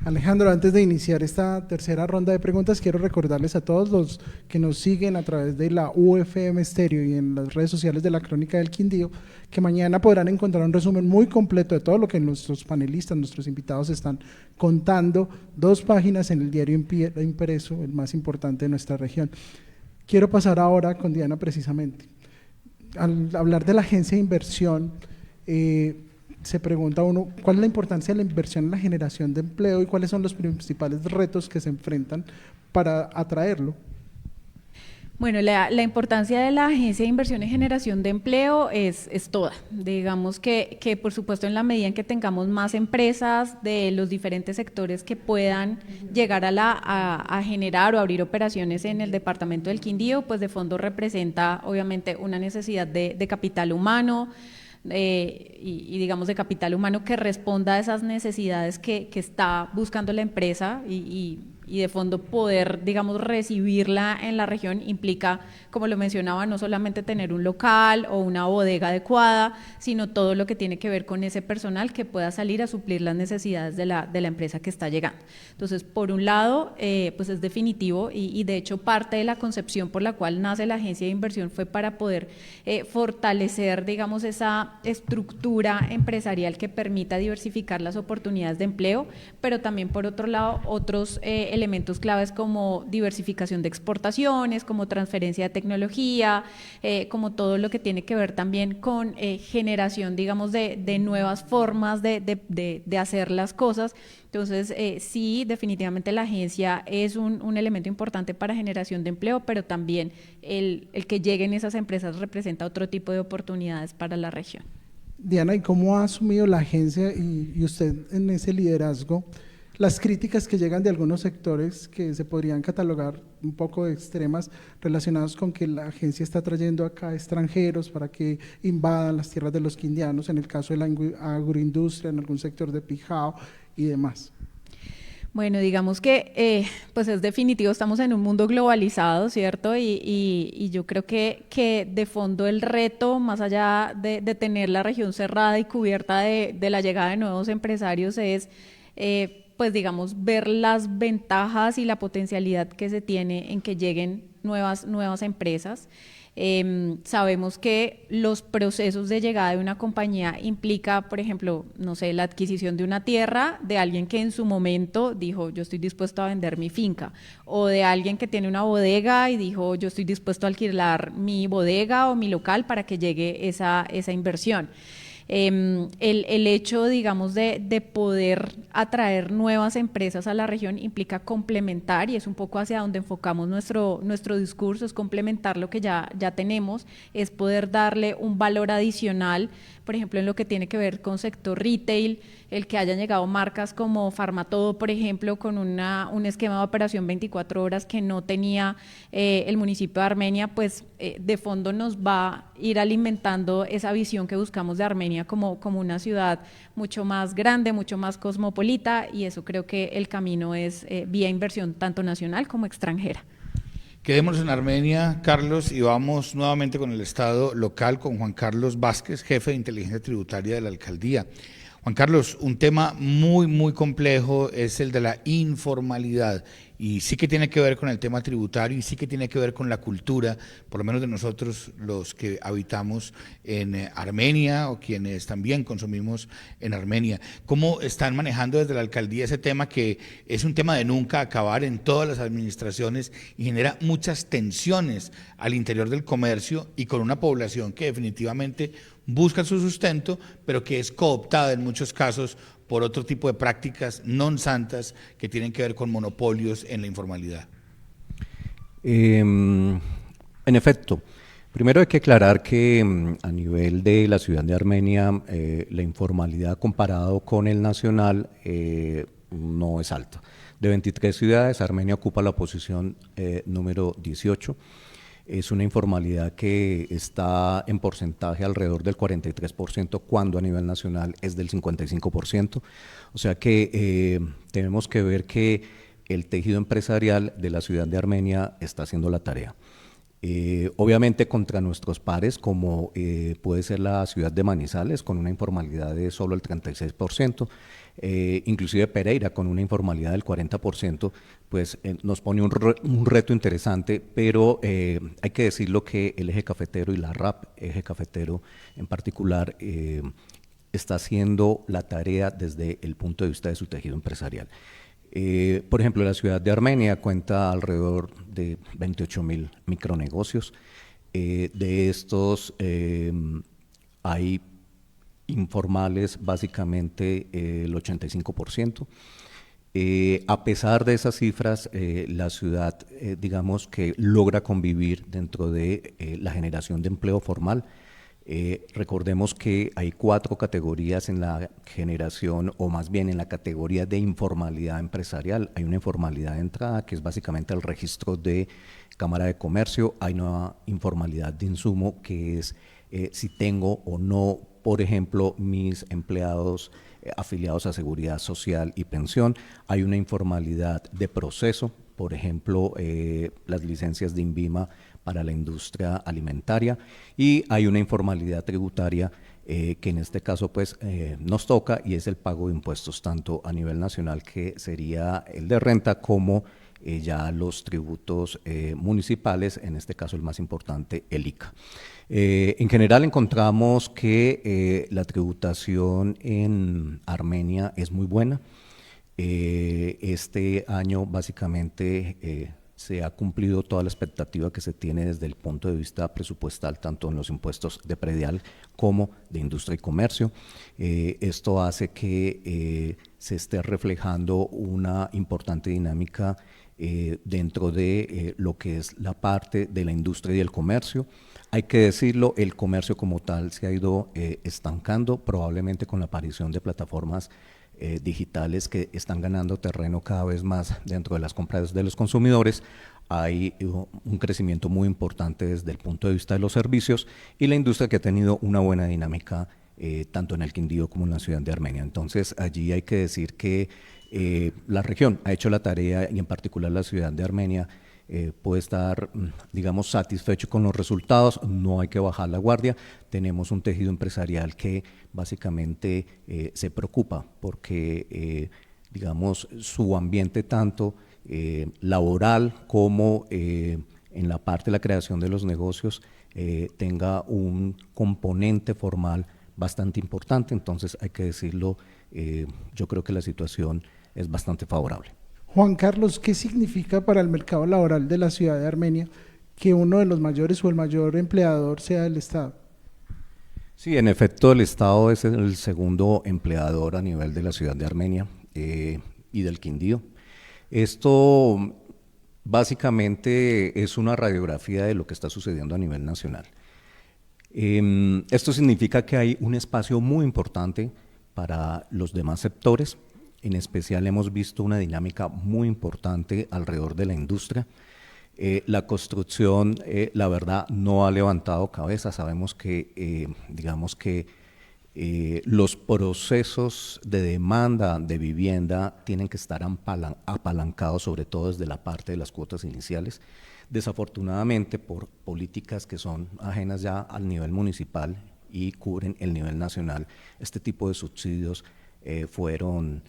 Alejandro, antes de iniciar esta tercera ronda de preguntas, quiero recordarles a todos los que nos siguen a través de la UFM Stereo y en las redes sociales de la Crónica del Quindío, que mañana podrán encontrar un resumen muy completo de todo lo que nuestros panelistas, nuestros invitados están contando, 2 páginas en el diario impreso, el más importante de nuestra región. Quiero pasar ahora con Diana precisamente. Al hablar de la agencia de inversión, se pregunta uno, ¿cuál es la importancia de la inversión en la generación de empleo y cuáles son los principales retos que se enfrentan para atraerlo? Bueno, la importancia de la Agencia de Inversión y Generación de Empleo es toda. Digamos que por supuesto en la medida en que tengamos más empresas de los diferentes sectores que puedan llegar a generar o abrir operaciones en el departamento del Quindío, pues de fondo representa obviamente una necesidad de capital humano, y digamos de capital humano que responda a esas necesidades que está buscando la empresa y de fondo poder, digamos, recibirla en la región implica, como lo mencionaba, no solamente tener un local o una bodega adecuada, sino todo lo que tiene que ver con ese personal que pueda salir a suplir las necesidades de la empresa que está llegando. Entonces, por un lado, pues es definitivo y de hecho parte de la concepción por la cual nace la agencia de inversión fue para poder fortalecer, digamos, esa estructura empresarial que permita diversificar las oportunidades de empleo, pero también por otro lado otros elementos claves como diversificación de exportaciones, como transferencia de tecnología, como todo lo que tiene que ver también con generación, digamos, de nuevas formas de hacer las cosas. Entonces, sí, definitivamente la agencia es un elemento importante para generación de empleo, pero también el que lleguen esas empresas representa otro tipo de oportunidades para la región. Diana, ¿y cómo ha asumido la agencia y usted en ese liderazgo las críticas que llegan de algunos sectores que se podrían catalogar un poco de extremas relacionadas con que la agencia está trayendo acá extranjeros para que invadan las tierras de los quindianos, en el caso de la agroindustria, en algún sector de Pijao y demás? Bueno, digamos que pues es definitivo, estamos en un mundo globalizado, ¿cierto? Y yo creo que de fondo el reto, más allá de tener la región cerrada y cubierta de la llegada de nuevos empresarios, es pues digamos ver las ventajas y la potencialidad que se tiene en que lleguen nuevas empresas. Sabemos que los procesos de llegada de una compañía implica, por ejemplo, no sé, la adquisición de una tierra de alguien que en su momento dijo yo estoy dispuesto a vender mi finca, o de alguien que tiene una bodega y dijo yo estoy dispuesto a alquilar mi bodega o mi local para que llegue esa inversión. El hecho, digamos, de poder atraer nuevas empresas a la región implica complementar, y es un poco hacia donde enfocamos nuestro discurso, es complementar lo que ya tenemos, es poder darle un valor adicional, por ejemplo, en lo que tiene que ver con sector retail, el que hayan llegado marcas como Farmatodo, por ejemplo, con un esquema de operación 24 horas que no tenía el municipio de Armenia, pues de fondo nos va a ir alimentando esa visión que buscamos de Armenia como una ciudad mucho más grande, mucho más cosmopolita, y eso creo que el camino es vía inversión tanto nacional como extranjera. Quedémonos en Armenia, Carlos, y vamos nuevamente con el Estado local, con Juan Carlos Vázquez, jefe de inteligencia tributaria de la alcaldía. Juan Carlos, un tema muy complejo es el de la informalidad, y sí que tiene que ver con el tema tributario y sí que tiene que ver con la cultura, por lo menos de nosotros los que habitamos en Armenia o quienes también consumimos en Armenia. ¿Cómo están manejando desde la alcaldía ese tema, que es un tema de nunca acabar en todas las administraciones y genera muchas tensiones al interior del comercio y con una población que definitivamente busca su sustento, pero que es cooptada en muchos casos por otro tipo de prácticas non santas que tienen que ver con monopolios en la informalidad? En efecto, primero hay que aclarar que a nivel de la ciudad de Armenia, la informalidad comparado con el nacional no es alta. De 23 ciudades, Armenia ocupa la posición número 18. Es una informalidad que está en porcentaje alrededor del 43%, cuando a nivel nacional es del 55%. O sea que tenemos que ver que el tejido empresarial de la ciudad de Armenia está haciendo la tarea. Obviamente contra nuestros pares, como puede ser la ciudad de Manizales, con una informalidad de solo el 36%, inclusive Pereira con una informalidad del 40%, pues nos pone un reto interesante, pero hay que decirlo que el eje cafetero y la RAP, eje cafetero en particular, está haciendo la tarea desde el punto de vista de su tejido empresarial. Por ejemplo, la ciudad de Armenia cuenta alrededor de 28.000 micronegocios. De estos hay informales básicamente el 85%. A pesar de esas cifras, la ciudad, digamos que logra convivir dentro de la generación de empleo formal. Recordemos que hay 4 categorías en la generación, o más bien en la categoría de informalidad empresarial. Hay una informalidad de entrada, que es básicamente el registro de Cámara de Comercio. Hay una informalidad de insumo, que es si tengo o no, por ejemplo, mis empleados afiliados a Seguridad Social y Pensión. Hay una informalidad de proceso, por ejemplo, las licencias de INVIMA para la industria alimentaria, y hay una informalidad tributaria que en este caso pues nos toca, y es el pago de impuestos tanto a nivel nacional, que sería el de renta, como ya los tributos municipales, en este caso el más importante, el ICA. En general encontramos que la tributación en Armenia es muy buena. Este año básicamente se ha cumplido toda la expectativa que se tiene desde el punto de vista presupuestal, tanto en los impuestos de predial como de industria y comercio. Esto hace que se esté reflejando una importante dinámica dentro de lo que es la parte de la industria y el comercio. Hay que decirlo, el comercio como tal se ha ido estancando, probablemente con la aparición de plataformas digitales que están ganando terreno cada vez más dentro de las compras de los consumidores. Hay un crecimiento muy importante desde el punto de vista de los servicios, y la industria, que ha tenido una buena dinámica tanto en el Quindío como en la ciudad de Armenia. Entonces allí hay que decir que la región ha hecho la tarea, y en particular la ciudad de Armenia puede estar, digamos, satisfecho con los resultados. No hay que bajar la guardia. Tenemos un tejido empresarial que básicamente se preocupa porque, digamos, su ambiente tanto laboral como en la parte de la creación de los negocios tenga un componente formal bastante importante. Entonces, hay que decirlo, yo creo que la situación es bastante favorable. Juan Carlos, ¿qué significa para el mercado laboral de la ciudad de Armenia que uno de los mayores o el mayor empleador sea el Estado? Sí, en efecto, el Estado es el segundo empleador a nivel de la ciudad de Armenia y del Quindío. Esto básicamente es una radiografía de lo que está sucediendo a nivel nacional. Esto significa que hay un espacio muy importante para los demás sectores. En especial hemos visto una dinámica muy importante alrededor de la industria. La construcción, la verdad, no ha levantado cabeza. Sabemos que, digamos que los procesos de demanda de vivienda tienen que estar apalancados, sobre todo desde la parte de las cuotas iniciales. Desafortunadamente, por políticas que son ajenas ya al nivel municipal y cubren el nivel nacional, este tipo de subsidios fueron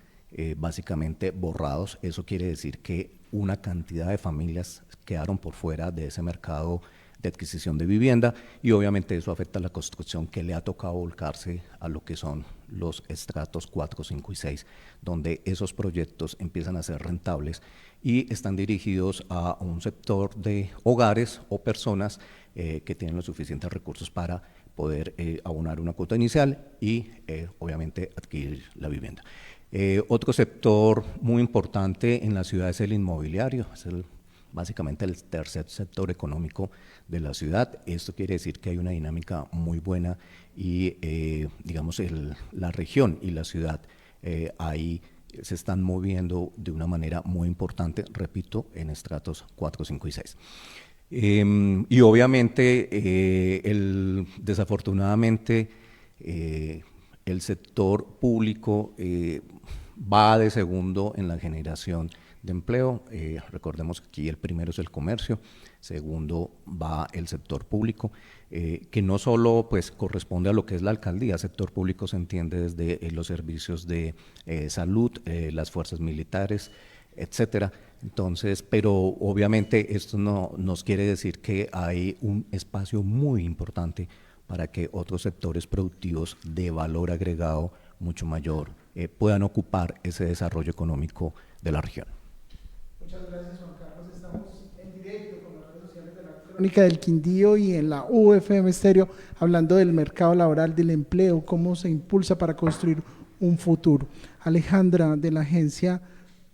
básicamente borrados. Eso quiere decir que una cantidad de familias quedaron por fuera de ese mercado de adquisición de vivienda, y obviamente eso afecta a la construcción, que le ha tocado volcarse a lo que son los estratos 4, 5 y 6, donde esos proyectos empiezan a ser rentables y están dirigidos a un sector de hogares o personas que tienen los suficientes recursos para poder abonar una cuota inicial y obviamente adquirir la vivienda. Otro sector muy importante en la ciudad es el inmobiliario, es básicamente el tercer sector económico de la ciudad. Esto quiere decir que hay una dinámica muy buena y digamos la región y la ciudad ahí se están moviendo de una manera muy importante, repito, en estratos 4, 5 y 6. Y obviamente, desafortunadamente, el sector público va de segundo en la generación de empleo. Recordemos que aquí el primero es el comercio, segundo va el sector público, que no solo pues corresponde a lo que es la alcaldía. Sector público se entiende desde los servicios de salud, las fuerzas militares, etcétera. Entonces, pero obviamente esto no nos quiere decir que hay un espacio muy importante para que otros sectores productivos de valor agregado mucho mayor puedan ocupar ese desarrollo económico de la región. Muchas gracias, Juan Carlos. Estamos en directo con las redes sociales de la Crónica del Quindío y en la UFM Estéreo, hablando del mercado laboral, del empleo, cómo se impulsa para construir un futuro. Alejandra, de la agencia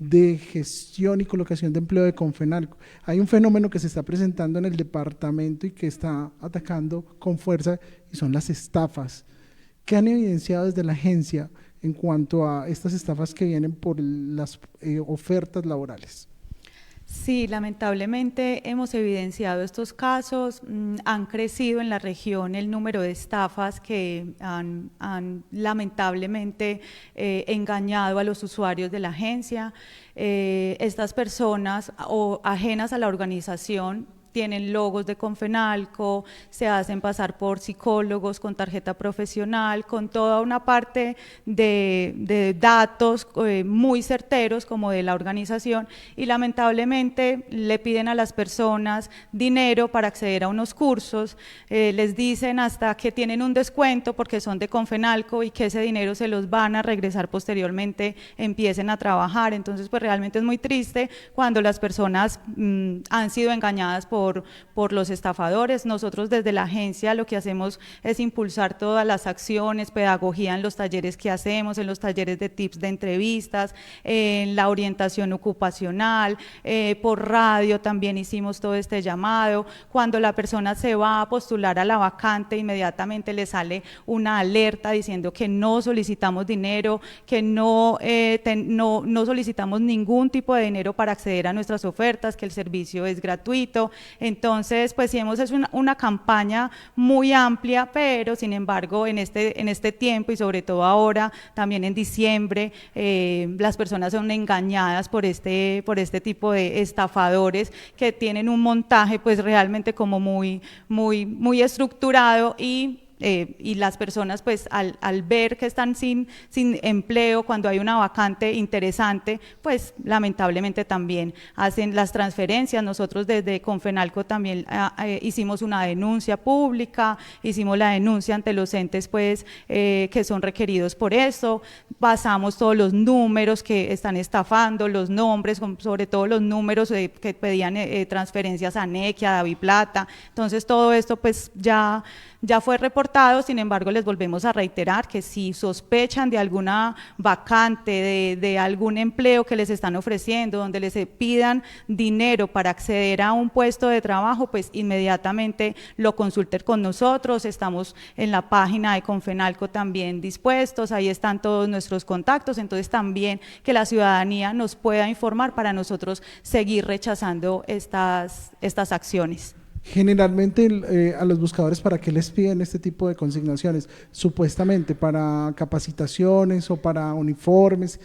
de gestión y colocación de empleo de Confenalco. Hay un fenómeno que se está presentando en el departamento y que está atacando con fuerza y son las estafas. ¿Qué han evidenciado desde la agencia en cuanto a estas estafas que vienen por las ofertas laborales? Sí, lamentablemente hemos evidenciado estos casos, han crecido en la región el número de estafas que han lamentablemente engañado a los usuarios de la agencia. Estas personas o ajenas a la organización tienen logos de Confenalco, se hacen pasar por psicólogos con tarjeta profesional, con toda una parte de datos muy certeros como de la organización, y lamentablemente le piden a las personas dinero para acceder a unos cursos, les dicen hasta que tienen un descuento porque son de Confenalco y que ese dinero se los van a regresar posteriormente, empiecen a trabajar. Entonces pues realmente es muy triste cuando las personas han sido engañadas por los estafadores. Nosotros desde la agencia lo que hacemos es impulsar todas las acciones, pedagogía en los talleres que hacemos, en los talleres de tips de entrevistas, en la orientación ocupacional, por radio también hicimos todo este llamado. Cuando la persona se va a postular a la vacante, inmediatamente le sale una alerta diciendo que no solicitamos dinero, que no solicitamos ningún tipo de dinero para acceder a nuestras ofertas, que el servicio es gratuito. Entonces, pues sí hemos hecho una campaña muy amplia, pero sin embargo en este tiempo y sobre todo ahora, también en diciembre, las personas son engañadas por este tipo de estafadores que tienen un montaje pues realmente como muy estructurado y las personas pues al ver que están sin empleo, cuando hay una vacante interesante, pues lamentablemente también hacen las transferencias. Nosotros desde Confenalco también hicimos una denuncia pública, hicimos la denuncia ante los entes pues que son requeridos por eso, pasamos todos los números que están estafando, los nombres, sobre todo los números que pedían transferencias a Nequi, a Daviplata. Entonces todo esto pues ya fue reportado. Sin embargo les volvemos a reiterar que si sospechan de alguna vacante, de algún empleo que les están ofreciendo, donde les pidan dinero para acceder a un puesto de trabajo, pues inmediatamente lo consulten con nosotros. Estamos en la página de Confenalco también dispuestos, ahí están todos nuestros contactos, entonces también que la ciudadanía nos pueda informar para nosotros seguir rechazando estas acciones. Generalmente a los buscadores, ¿para qué les piden este tipo de consignaciones? Supuestamente para capacitaciones o para uniformes,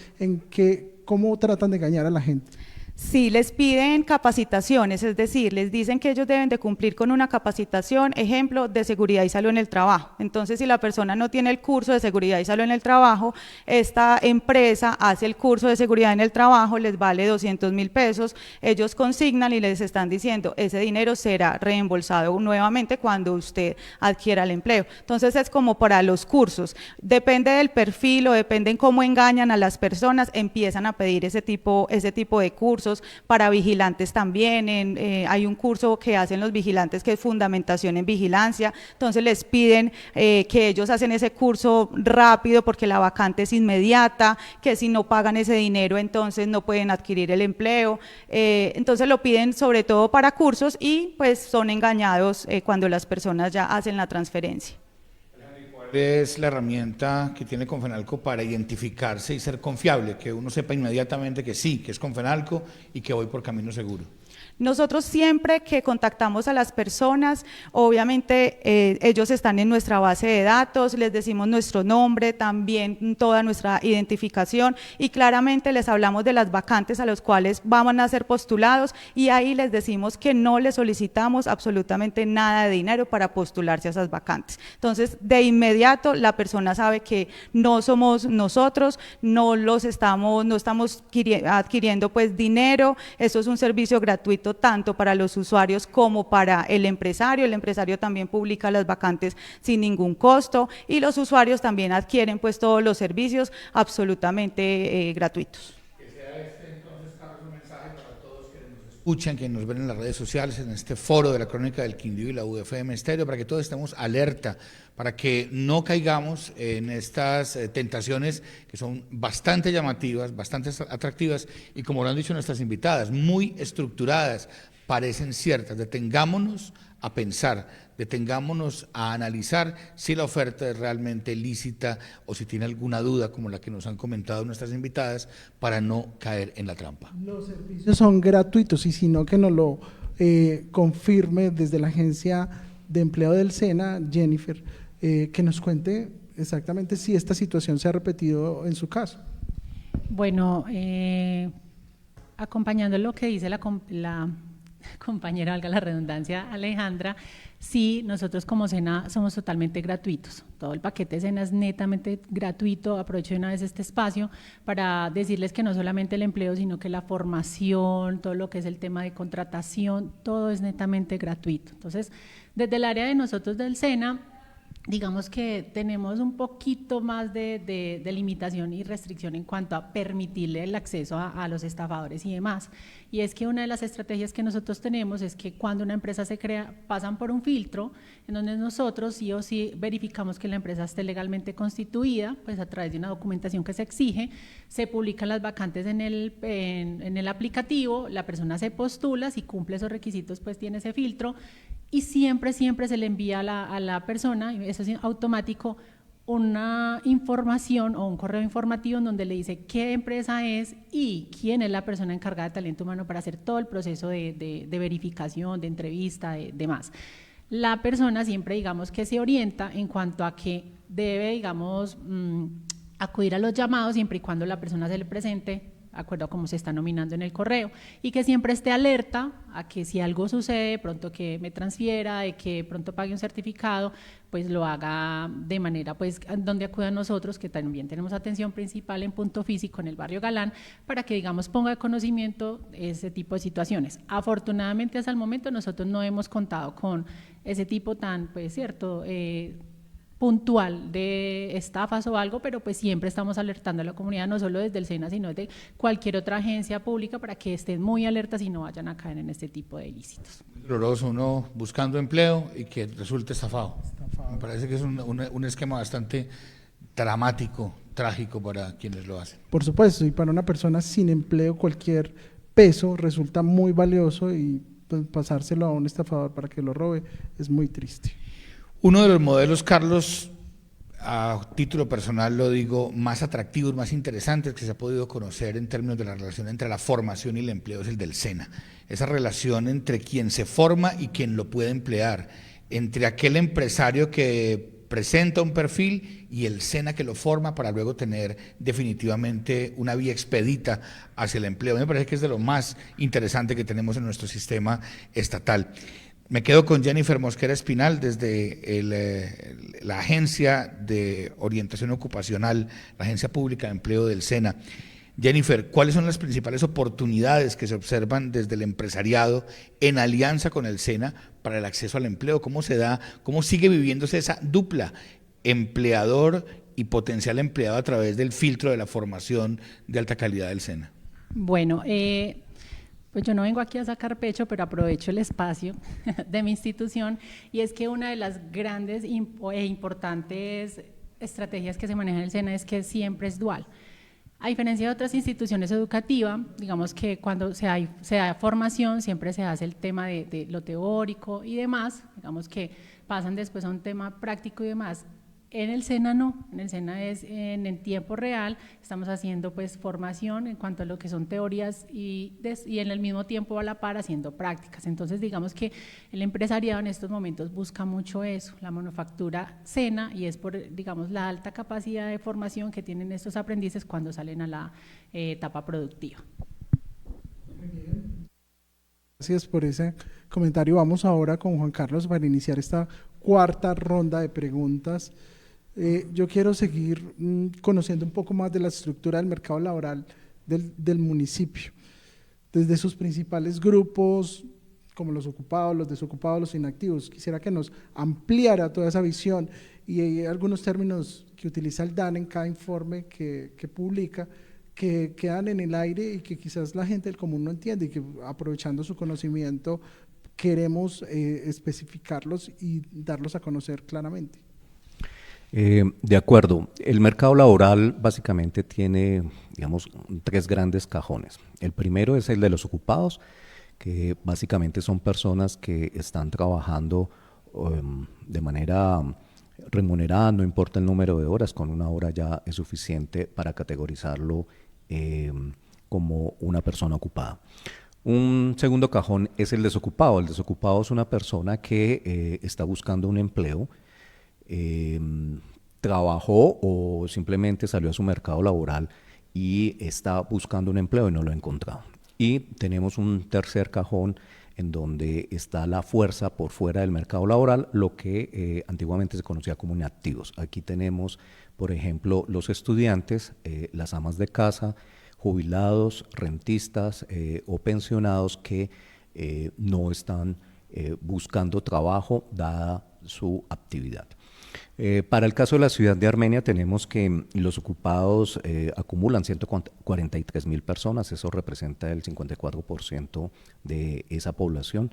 ¿cómo tratan de engañar a la gente? Sí, les piden capacitaciones, es decir, les dicen que ellos deben de cumplir con una capacitación, ejemplo, de seguridad y salud en el trabajo. Entonces, si la persona no tiene el curso de seguridad y salud en el trabajo, esta empresa hace el curso de seguridad en el trabajo, les vale 200.000 pesos, ellos consignan y les están diciendo, ese dinero será reembolsado nuevamente cuando usted adquiera el empleo. Entonces, es como para los cursos, depende del perfil o depende en cómo engañan a las personas, empiezan a pedir ese tipo de cursos. Para vigilantes también, hay un curso que hacen los vigilantes que es fundamentación en vigilancia, entonces les piden que ellos hacen ese curso rápido porque la vacante es inmediata, que si no pagan ese dinero entonces no pueden adquirir el empleo, entonces lo piden sobre todo para cursos y pues son engañados cuando las personas ya hacen la transferencia. Es la herramienta que tiene Confenalco para identificarse y ser confiable, que uno sepa inmediatamente que sí, que es Confenalco y que voy por camino seguro. Nosotros siempre que contactamos a las personas, obviamente ellos están en nuestra base de datos, les decimos nuestro nombre, también toda nuestra identificación y claramente les hablamos de las vacantes a las cuales van a ser postulados y ahí les decimos que no les solicitamos absolutamente nada de dinero para postularse a esas vacantes. Entonces, de inmediato la persona sabe que no somos nosotros, no estamos adquiriendo pues dinero, eso es un servicio gratuito tanto para los usuarios como para el empresario también publica las vacantes sin ningún costo y los usuarios también adquieren pues todos los servicios absolutamente gratuitos. Que sea entonces, Carlos, un mensaje para todos que nos escuchan, que nos ven en las redes sociales, en este foro de la Crónica del Quindío y la UFM Estéreo, para que todos estemos alerta, para que no caigamos en estas tentaciones que son bastante llamativas, bastante atractivas y, como lo han dicho nuestras invitadas, muy estructuradas, parecen ciertas. Detengámonos a pensar, detengámonos a analizar si la oferta es realmente lícita o si tiene alguna duda, como la que nos han comentado nuestras invitadas, para no caer en la trampa. Los servicios son gratuitos y si no, que nos lo confirme desde la Agencia de Empleo del SENA, Jennifer, que nos cuente exactamente si esta situación se ha repetido en su caso. Bueno, acompañando lo que dice la compañera, valga la redundancia, Alejandra, sí, nosotros como SENA somos totalmente gratuitos. Todo el paquete de SENA es netamente gratuito. Aprovecho de una vez este espacio para decirles que no solamente el empleo, sino que la formación, todo lo que es el tema de contratación, todo es netamente gratuito. Entonces, desde el área de nosotros del SENA, digamos que tenemos un poquito más de limitación y restricción en cuanto a permitirle el acceso a los estafadores y demás. Y es que una de las estrategias que nosotros tenemos es que cuando una empresa se crea, pasan por un filtro en donde nosotros sí o sí verificamos que la empresa esté legalmente constituida, pues a través de una documentación que se exige, se publican las vacantes en el aplicativo, la persona se postula, si cumple esos requisitos pues tiene ese filtro, y siempre se le envía a la persona, eso es automático, una información o un correo informativo en donde le dice qué empresa es y quién es la persona encargada de talento humano para hacer todo el proceso de verificación, de entrevista, de demás. La persona siempre, digamos, que se orienta en cuanto a que debe, digamos, acudir a los llamados siempre y cuando la persona se le presente, de acuerdo a cómo se está nominando en el correo, y que siempre esté alerta a que si algo sucede, pronto que me transfiera, de que pronto pague un certificado, pues lo haga de manera, pues, donde acuda a nosotros, que también tenemos atención principal en punto físico en el barrio Galán, para que, digamos, ponga de conocimiento ese tipo de situaciones. Afortunadamente, hasta el momento, nosotros no hemos contado con ese tipo tan, pues, cierto, puntual de estafas o algo, pero pues siempre estamos alertando a la comunidad, no solo desde el SENA, sino de cualquier otra agencia pública, para que estén muy alertas y no vayan a caer en este tipo de ilícitos. Muy doloroso uno buscando empleo y que resulte estafado. Me parece que es un esquema bastante dramático, trágico para quienes lo hacen. Por supuesto, y para una persona sin empleo cualquier peso resulta muy valioso y pues, pasárselo a un estafador para que lo robe es muy triste. Uno de los modelos, Carlos, a título personal lo digo, más atractivos, más interesantes que se ha podido conocer en términos de la relación entre la formación y el empleo es el del SENA. Esa relación entre quien se forma y quien lo puede emplear, entre aquel empresario que presenta un perfil y el SENA que lo forma para luego tener definitivamente una vía expedita hacia el empleo. Me parece que es de lo más interesante que tenemos en nuestro sistema estatal. Me quedo con Jennifer Mosquera Espinal desde la Agencia de Orientación Ocupacional, la Agencia Pública de Empleo del SENA. Jennifer, ¿cuáles son las principales oportunidades que se observan desde el empresariado en alianza con el SENA para el acceso al empleo? ¿Cómo se da, cómo sigue viviéndose esa dupla empleador y potencial empleado a través del filtro de la formación de alta calidad del SENA? Bueno, pues yo no vengo aquí a sacar pecho, pero aprovecho el espacio de mi institución, y es que una de las grandes e importantes estrategias que se maneja en el SENA es que siempre es dual. A diferencia de otras instituciones educativas, digamos que cuando se da formación siempre se hace el tema de lo teórico y demás, digamos que pasan después a un tema práctico y demás. En el SENA no, en el SENA es en tiempo real, estamos haciendo pues formación en cuanto a lo que son teorías y en el mismo tiempo a la par haciendo prácticas. Entonces digamos que el empresariado en estos momentos busca mucho eso, la manufactura SENA, y es por, digamos, la alta capacidad de formación que tienen estos aprendices cuando salen a la etapa productiva. Gracias por ese comentario. Vamos ahora con Juan Carlos para iniciar esta cuarta ronda de preguntas. Yo quiero seguir conociendo un poco más de la estructura del mercado laboral del municipio, desde sus principales grupos, como los ocupados, los desocupados, los inactivos. Quisiera que nos ampliara toda esa visión y hay algunos términos que utiliza el DANE en cada informe que publica, que quedan en el aire y que quizás la gente del común no entiende y que aprovechando su conocimiento queremos especificarlos y darlos a conocer claramente. De acuerdo. El mercado laboral básicamente tiene, digamos, tres grandes cajones. El primero es el de los ocupados, que básicamente son personas que están trabajando de manera remunerada, no importa el número de horas, con una hora ya es suficiente para categorizarlo como una persona ocupada. Un segundo cajón es el desocupado. El desocupado es una persona que está buscando un empleo, trabajó o simplemente salió a su mercado laboral y está buscando un empleo y no lo ha encontrado. Y tenemos un tercer cajón en donde está la fuerza por fuera del mercado laboral, lo que antiguamente se conocía como inactivos. Aquí tenemos, por ejemplo, los estudiantes, las amas de casa, jubilados, rentistas o pensionados que no están buscando trabajo dada su actividad. Para el caso de la ciudad de Armenia tenemos que los ocupados acumulan 143.000 personas, eso representa el 54% de esa población.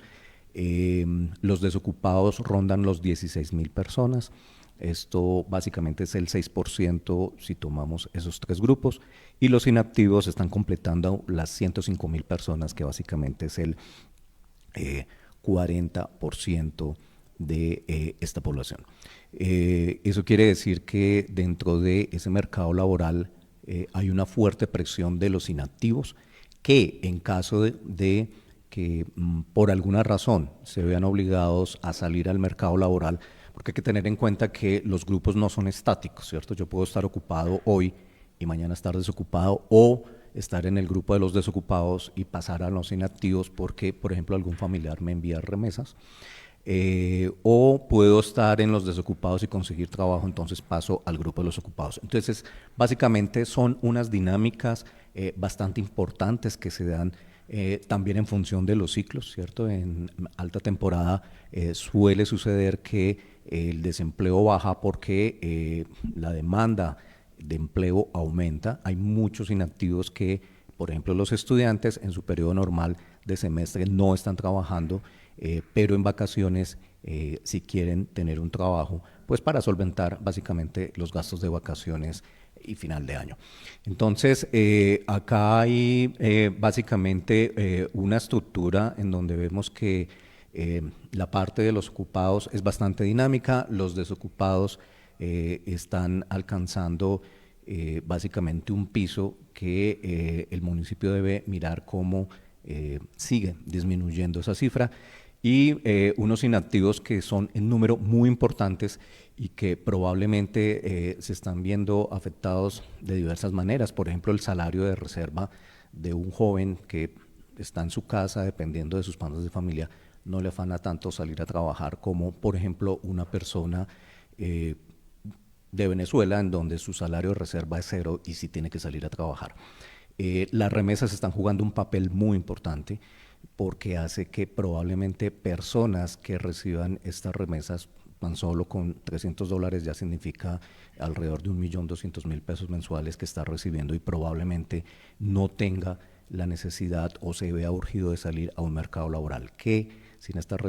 Los desocupados rondan los 16.000 personas, esto básicamente es el 6% si tomamos esos tres grupos, y los inactivos están completando las 105.000 personas, que básicamente es el 40% de esta población. Eso quiere decir que dentro de ese mercado laboral hay una fuerte presión de los inactivos que en caso de que por alguna razón se vean obligados a salir al mercado laboral, porque hay que tener en cuenta que los grupos no son estáticos, ¿cierto? Yo puedo estar ocupado hoy y mañana estar desocupado, o estar en el grupo de los desocupados y pasar a los inactivos porque, por ejemplo, algún familiar me envía remesas. O puedo estar en los desocupados y conseguir trabajo, entonces paso al grupo de los ocupados. Entonces, básicamente son unas dinámicas bastante importantes que se dan también en función de los ciclos, ¿cierto? En alta temporada suele suceder que el desempleo baja porque la demanda de empleo aumenta. Hay muchos inactivos que, por ejemplo, los estudiantes en su periodo normal de semestre no están trabajando, pero en vacaciones si quieren tener un trabajo, pues para solventar básicamente los gastos de vacaciones y final de año. Entonces, acá hay básicamente una estructura en donde vemos que la parte de los ocupados es bastante dinámica, los desocupados están alcanzando básicamente un piso que el municipio debe mirar cómo sigue disminuyendo esa cifra, y unos inactivos que son en número muy importantes y que probablemente se están viendo afectados de diversas maneras. Por ejemplo, el salario de reserva de un joven que está en su casa dependiendo de sus padres de familia no le afana tanto salir a trabajar como, por ejemplo, una persona de Venezuela en donde su salario de reserva es cero y sí tiene que salir a trabajar. Las remesas están jugando un papel muy importante porque hace que probablemente personas que reciban estas remesas tan solo con $300 ya significa alrededor de 1.200.000 pesos mensuales que está recibiendo, y probablemente no tenga la necesidad o se vea urgido de salir a un mercado laboral, que sin estas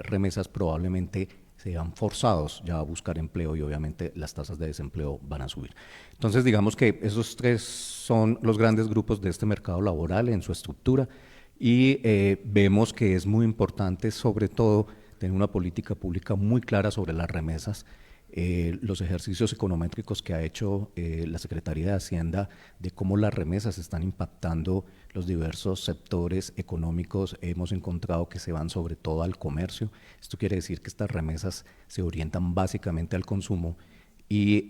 remesas probablemente sean forzados ya a buscar empleo, y obviamente las tasas de desempleo van a subir. Entonces, digamos que esos tres son los grandes grupos de este mercado laboral en su estructura, y vemos que es muy importante, sobre todo, tener una política pública muy clara sobre las remesas. Los ejercicios econométricos que ha hecho la Secretaría de Hacienda de cómo las remesas están impactando los diversos sectores económicos, hemos encontrado que se van sobre todo al comercio. Esto quiere decir que estas remesas se orientan básicamente al consumo y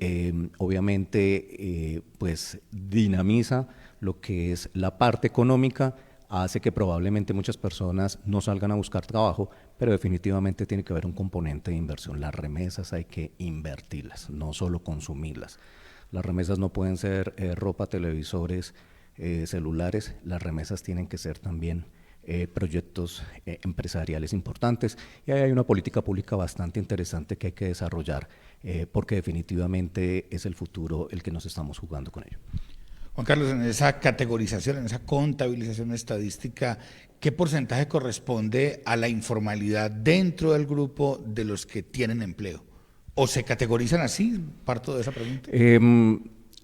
obviamente pues dinamiza lo que es la parte económica, hace que probablemente muchas personas no salgan a buscar trabajo, pero definitivamente tiene que haber un componente de inversión. Las remesas hay que invertirlas, no solo consumirlas. Las remesas no pueden ser ropa, televisores, celulares. Las remesas tienen que ser también proyectos empresariales importantes, y ahí hay una política pública bastante interesante que hay que desarrollar porque definitivamente es el futuro el que nos estamos jugando con ello. Juan Carlos, en esa categorización, en esa contabilización estadística, ¿qué porcentaje corresponde a la informalidad dentro del grupo de los que tienen empleo? ¿O se categorizan así? Parto de esa pregunta.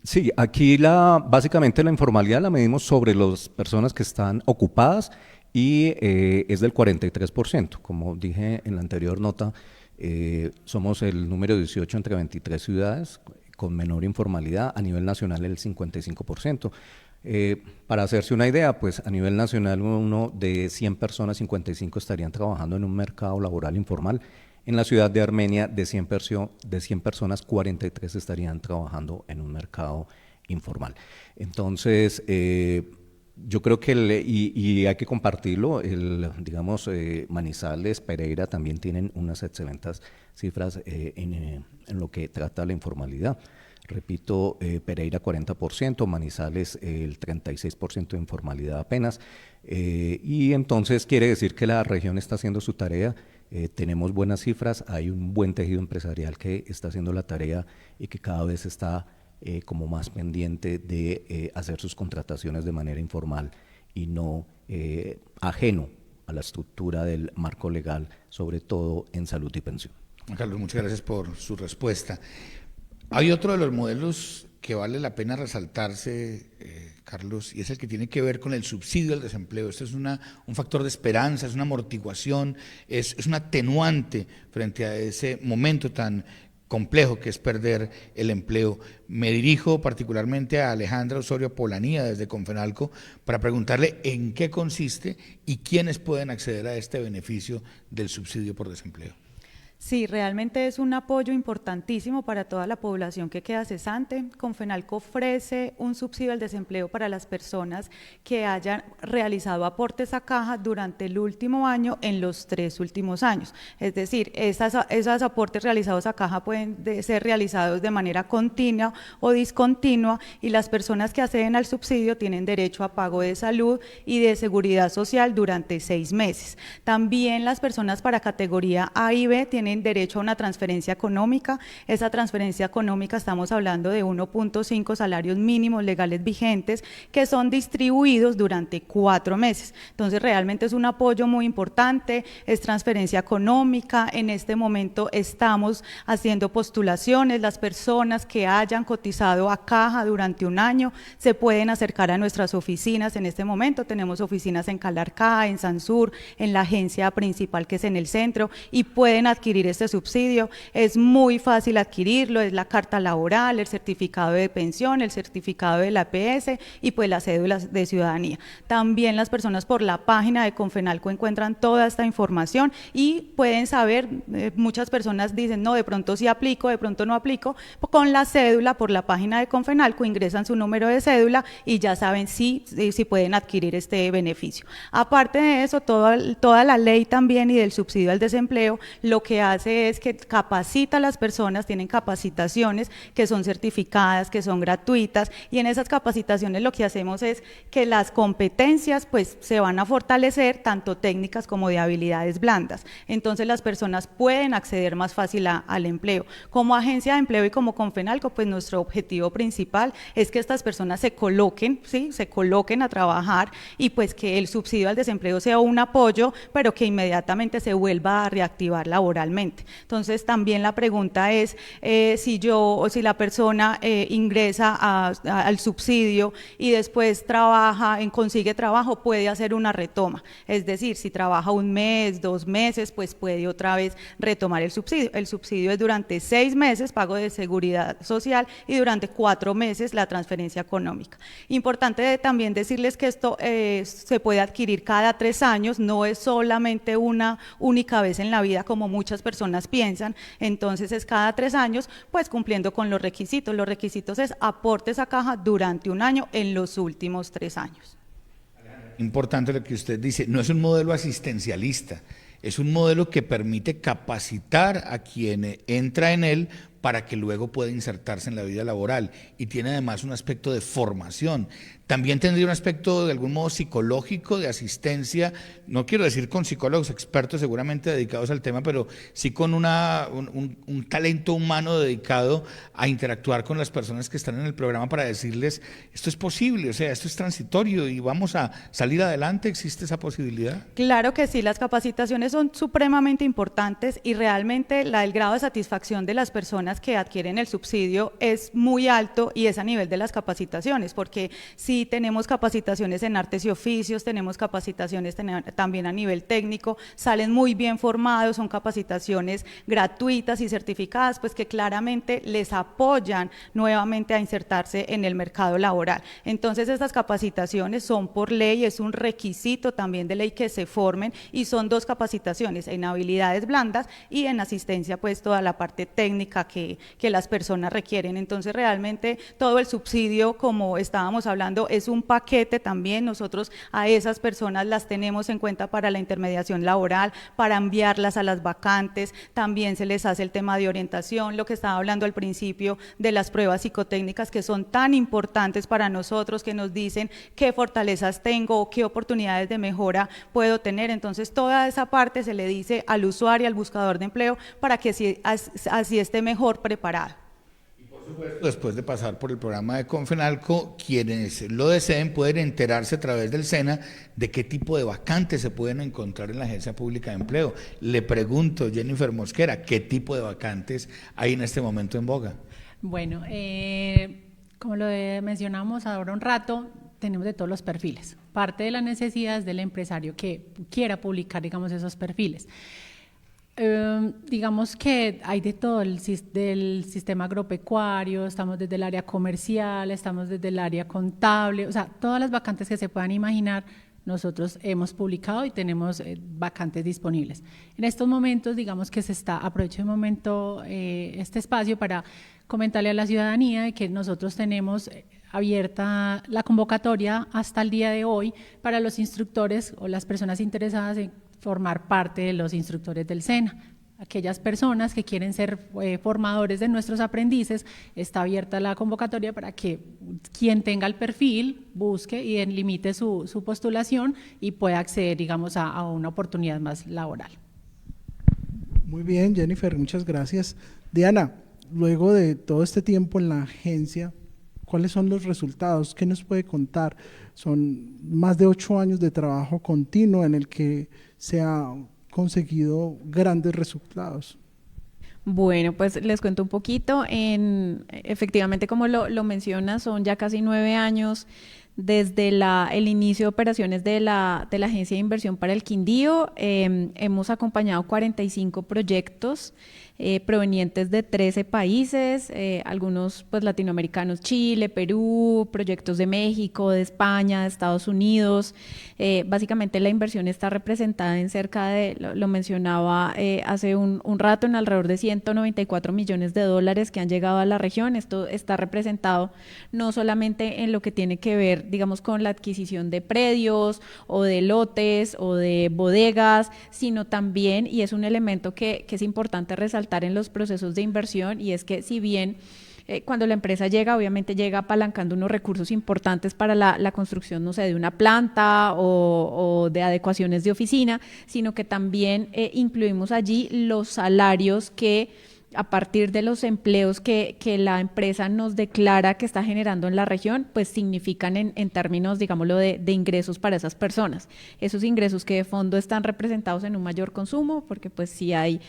Sí, aquí básicamente la informalidad la medimos sobre las personas que están ocupadas y es del 43%. Como dije en la anterior nota, somos el número 18 entre 23 ciudades con menor informalidad, a nivel nacional el 55%. Para hacerse una idea, pues a nivel nacional uno de 100 personas, 55 estarían trabajando en un mercado laboral informal. En la ciudad de Armenia, de 100 personas, 43 estarían trabajando en un mercado informal. Entonces, yo creo que, y hay que compartirlo, digamos, Manizales, Pereira también tienen unas excelentes cifras en lo que trata la informalidad. Repito, Pereira 40%, Manizales el 36% de informalidad apenas, y entonces quiere decir que la región está haciendo su tarea. Tenemos buenas cifras, hay un buen tejido empresarial que está haciendo la tarea y que cada vez está como más pendiente de hacer sus contrataciones de manera informal y no ajeno a la estructura del marco legal, sobre todo en salud y pensión. Juan Carlos, muchas gracias por su respuesta. Hay otro de los modelos que vale la pena resaltarse, Carlos, y es el que tiene que ver con el subsidio al desempleo. Esto es un factor de esperanza, es una amortiguación, es un atenuante frente a ese momento tan complejo que es perder el empleo. Me dirijo particularmente a Alejandra Osorio Polanía desde Confenalco para preguntarle en qué consiste y quiénes pueden acceder a este beneficio del subsidio por desempleo. Sí, realmente es un apoyo importantísimo para toda la población que queda cesante. Confenalco ofrece un subsidio al desempleo para las personas que hayan realizado aportes a caja durante el último año en los 3 últimos años. Es decir, esos aportes realizados a caja pueden ser realizados de manera continua o discontinua, y las personas que acceden al subsidio tienen derecho a pago de salud y de seguridad social durante 6 meses. También las personas para categoría A y B tienen derecho a una transferencia económica. Esa transferencia económica, estamos hablando de 1.5 salarios mínimos legales vigentes que son distribuidos durante 4 meses. Entonces realmente es un apoyo muy importante, es transferencia económica. En este momento estamos haciendo postulaciones. Las personas que hayan cotizado a caja durante un año se pueden acercar a nuestras oficinas. En este momento tenemos oficinas en Calarcá, en Sansur, en la agencia principal que es en el centro, y pueden adquirir este subsidio. Es muy fácil adquirirlo, es la carta laboral, el certificado de pensión, el certificado de la APS y pues las cédulas de ciudadanía. También las personas por la página de Confenalco encuentran toda esta información y pueden saber, muchas personas dicen, no, de pronto sí aplico, de pronto no aplico. Con la cédula, por la página de Confenalco, ingresan su número de cédula y ya saben si pueden adquirir este beneficio. Aparte de eso, toda la ley también y del subsidio al desempleo lo que hace es que capacita a las personas, tienen capacitaciones que son certificadas, que son gratuitas, y en esas capacitaciones lo que hacemos es que las competencias pues se van a fortalecer, tanto técnicas como de habilidades blandas. Entonces las personas pueden acceder más fácil al empleo. Como agencia de empleo y como Confenalco, pues nuestro objetivo principal es que estas personas se coloquen, ¿sí? Se coloquen a trabajar, y pues que el subsidio al desempleo sea un apoyo, pero que inmediatamente se vuelva a reactivar laboralmente. Entonces también la pregunta es si la persona ingresa al subsidio y después consigue trabajo, puede hacer una retoma. Es decir, si trabaja 1 mes, 2 meses, pues puede otra vez retomar el subsidio. El subsidio es durante 6 meses, pago de seguridad social, y durante 4 meses la transferencia económica. Importante también decirles que esto se puede adquirir cada 3 años, no es solamente una única vez en la vida como muchas personas piensan. Entonces es cada 3 años, pues cumpliendo con los requisitos. Los requisitos es aportes a caja durante 1 año en los últimos 3 años. Importante lo que usted dice, no es un modelo asistencialista, es un modelo que permite capacitar a quien entra en él para que luego pueda insertarse en la vida laboral, y tiene además un aspecto de formación. También tendría un aspecto de algún modo psicológico, de asistencia, no quiero decir con psicólogos expertos seguramente dedicados al tema, pero sí con un talento humano dedicado a interactuar con las personas que están en el programa para decirles, esto es posible, o sea, esto es transitorio y vamos a salir adelante. ¿Existe esa posibilidad? Claro que sí, las capacitaciones son supremamente importantes y realmente el grado de satisfacción de las personas que adquieren el subsidio es muy alto y es a nivel de las capacitaciones, porque sí tenemos capacitaciones en artes y oficios, tenemos capacitaciones también a nivel técnico, salen muy bien formados, son capacitaciones gratuitas y certificadas, pues que claramente les apoyan nuevamente a insertarse en el mercado laboral. Entonces estas capacitaciones son por ley, es un requisito también de ley que se formen y son 2 capacitaciones, en habilidades blandas y en asistencia, pues toda la parte técnica que las personas requieren. Entonces realmente todo el subsidio, como estábamos hablando, es un paquete también. Nosotros a esas personas las tenemos en cuenta para la intermediación laboral, para enviarlas a las vacantes, también se les hace el tema de orientación, lo que estaba hablando al principio de las pruebas psicotécnicas que son tan importantes para nosotros, que nos dicen qué fortalezas tengo o qué oportunidades de mejora puedo tener. Entonces toda esa parte se le dice al usuario, al buscador de empleo, para que así esté mejor preparado. Después de pasar por el programa de Confenalco, quienes lo deseen pueden enterarse a través del SENA de qué tipo de vacantes se pueden encontrar en la Agencia Pública de Empleo. Le pregunto, Jennifer Mosquera, ¿qué tipo de vacantes hay en este momento en boga? Bueno, como lo mencionamos ahora un rato, tenemos de todos los perfiles. Parte de la necesidad es del empresario que quiera publicar, digamos, esos perfiles. Digamos que hay de todo, del sistema agropecuario, estamos desde el área comercial, estamos desde el área contable, o sea, todas las vacantes que se puedan imaginar, nosotros hemos publicado y tenemos vacantes disponibles. En estos momentos, digamos que aprovecho el momento, este espacio para comentarle a la ciudadanía de que nosotros tenemos abierta la convocatoria hasta el día de hoy para los instructores o las personas interesadas en formar parte de los instructores del SENA. Aquellas personas que quieren ser formadores de nuestros aprendices, está abierta la convocatoria para que quien tenga el perfil busque y limite su postulación y pueda acceder, digamos, a una oportunidad más laboral. Muy bien, Jennifer, muchas gracias. Diana, luego de todo este tiempo en la agencia, ¿cuáles son los resultados? ¿Qué nos puede contar? Son más de 8 años de trabajo continuo en el que se han conseguido grandes resultados. Bueno, pues les cuento un poquito. Efectivamente, como lo menciona, son ya casi 9 años desde el inicio de operaciones de la Agencia de Inversión para el Quindío. Hemos acompañado 45 proyectos provenientes de 13 países, algunos pues latinoamericanos, Chile, Perú, proyectos de México, de España, de Estados Unidos. Básicamente la inversión está representada en cerca de, lo mencionaba hace un rato, en alrededor de 194 millones de dólares que han llegado a la región. Esto está representado no solamente en lo que tiene que ver, digamos, con la adquisición de predios o de lotes o de bodegas, sino también, y es un elemento que es importante resaltar en los procesos de inversión, y es que si bien cuando la empresa llega, obviamente llega apalancando unos recursos importantes para la construcción, no sé, de una planta o de adecuaciones de oficina, sino que también incluimos allí los salarios que a partir de los empleos que la empresa nos declara que está generando en la región, pues significan en términos, digámoslo, de ingresos para esas personas. Esos ingresos que de fondo están representados en un mayor consumo, porque pues si hay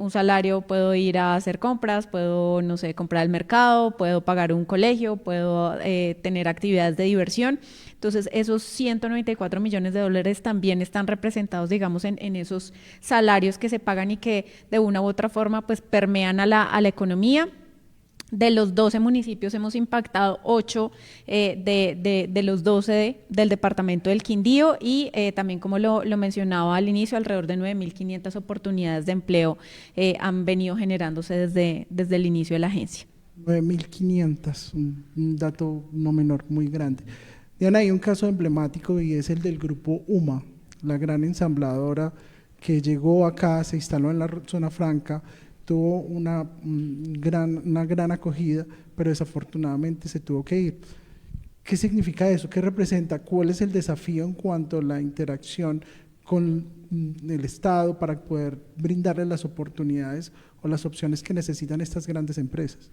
un salario, puedo ir a hacer compras, puedo, no sé, comprar al mercado, puedo pagar un colegio, puedo tener actividades de diversión. Entonces, esos 194 millones de dólares también están representados, digamos, en esos salarios que se pagan y que de una u otra forma pues permean a la economía. De los 12 municipios hemos impactado 8 de los 12 del departamento del Quindío, y también, como lo mencionaba al inicio, alrededor de 9.500 oportunidades de empleo han venido generándose desde el inicio de la agencia. 9.500, un dato no menor, muy grande. Diana, hay un caso emblemático y es el del grupo UMA, la gran ensambladora que llegó acá, se instaló en la zona franca, tuvo una gran acogida, pero desafortunadamente se tuvo que ir. ¿Qué significa eso? ¿Qué representa? ¿Cuál es el desafío en cuanto a la interacción con el Estado para poder brindarles las oportunidades o las opciones que necesitan estas grandes empresas?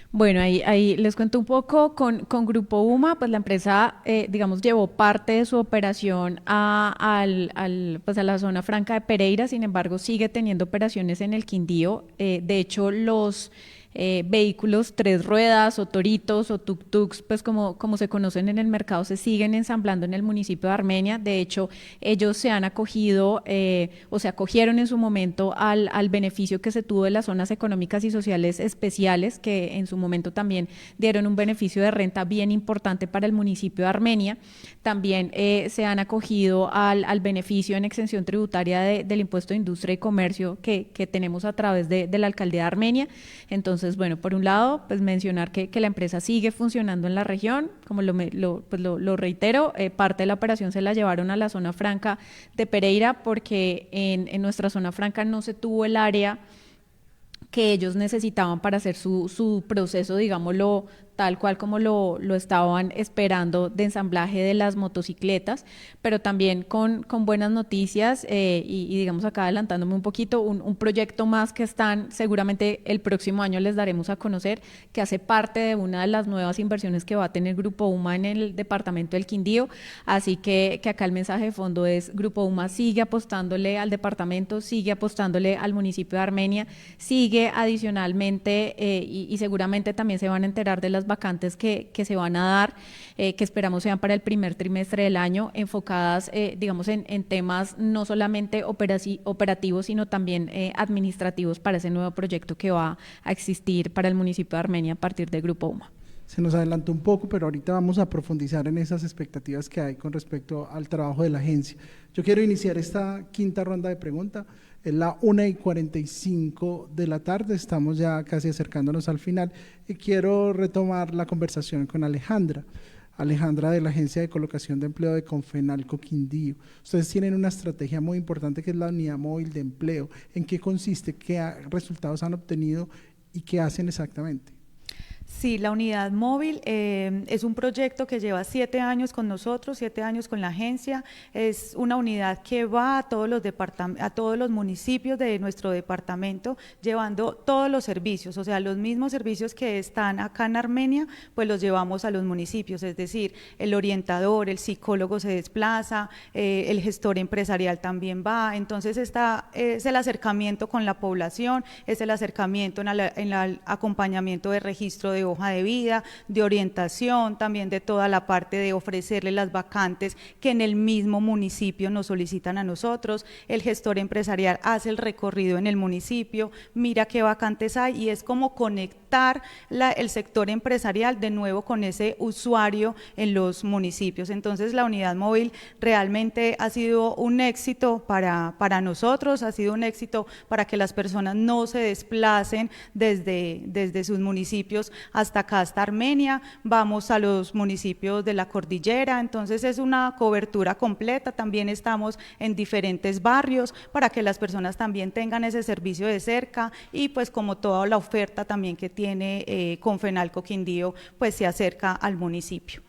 Bueno, ahí les cuento un poco. Con Grupo UMA, pues la empresa, digamos, llevó parte de su operación pues a la zona franca de Pereira. Sin embargo, sigue teniendo operaciones en el Quindío. De hecho, los vehículos 3 ruedas o toritos o tuk-tuks, pues como se conocen en el mercado, se siguen ensamblando en el municipio de Armenia. De hecho, ellos se han acogido o se acogieron en su momento al beneficio que se tuvo de las zonas económicas y sociales especiales, que en su momento también dieron un beneficio de renta bien importante para el municipio de Armenia. También se han acogido al beneficio en exención tributaria del impuesto de industria y comercio que tenemos a través de la alcaldía de Armenia. Entonces, bueno, por un lado, pues mencionar que la empresa sigue funcionando en la región, como lo reitero, parte de la operación se la llevaron a la zona franca de Pereira porque en nuestra zona franca no se tuvo el área que ellos necesitaban para hacer su proceso, digámoslo, tal cual como lo estaban esperando de ensamblaje de las motocicletas, pero también con buenas noticias y digamos acá adelantándome un poquito, un proyecto más que están, seguramente el próximo año les daremos a conocer, que hace parte de una de las nuevas inversiones que va a tener Grupo UMA en el departamento del Quindío, así que acá el mensaje de fondo es: Grupo UMA sigue apostándole al departamento, sigue apostándole al municipio de Armenia, sigue adicionalmente y seguramente también se van a enterar de las vacantes que se van a dar, que esperamos sean para el primer trimestre del año, enfocadas, digamos, en temas no solamente operativos, sino también administrativos para ese nuevo proyecto que va a existir para el municipio de Armenia a partir del Grupo UMA. Se nos adelantó un poco, pero ahorita vamos a profundizar en esas expectativas que hay con respecto al trabajo de la agencia. Yo quiero iniciar esta quinta ronda de preguntas. Es la 1:45 de la tarde, estamos ya casi acercándonos al final y quiero retomar la conversación con Alejandra de la Agencia de Colocación de Empleo de Confenalco Quindío. Ustedes tienen una estrategia muy importante que es la Unidad Móvil de Empleo. ¿En qué consiste? ¿Qué resultados han obtenido y qué hacen exactamente? Sí, la unidad móvil es un proyecto que lleva 7 años con nosotros, 7 años con la agencia. Es una unidad que va a todos los municipios de nuestro departamento, llevando todos los servicios, o sea, los mismos servicios que están acá en Armenia, pues los llevamos a los municipios, es decir, el orientador, el psicólogo se desplaza, el gestor empresarial también va. Entonces es el acercamiento con la población, es el acercamiento en el acompañamiento de registro de hoja de vida, de orientación, también de toda la parte de ofrecerle las vacantes que en el mismo municipio nos solicitan a nosotros. El gestor empresarial hace el recorrido en el municipio, mira qué vacantes hay y es como conectar el sector empresarial de nuevo con ese usuario en los municipios. Entonces la unidad móvil realmente ha sido un éxito para nosotros, ha sido un éxito para que las personas no se desplacen desde sus municipios hasta acá, hasta Armenia. Vamos a los municipios de la cordillera, entonces es una cobertura completa. También estamos en diferentes barrios para que las personas también tengan ese servicio de cerca y pues como toda la oferta también que tiene Confenalco Quindío, pues se acerca al municipio.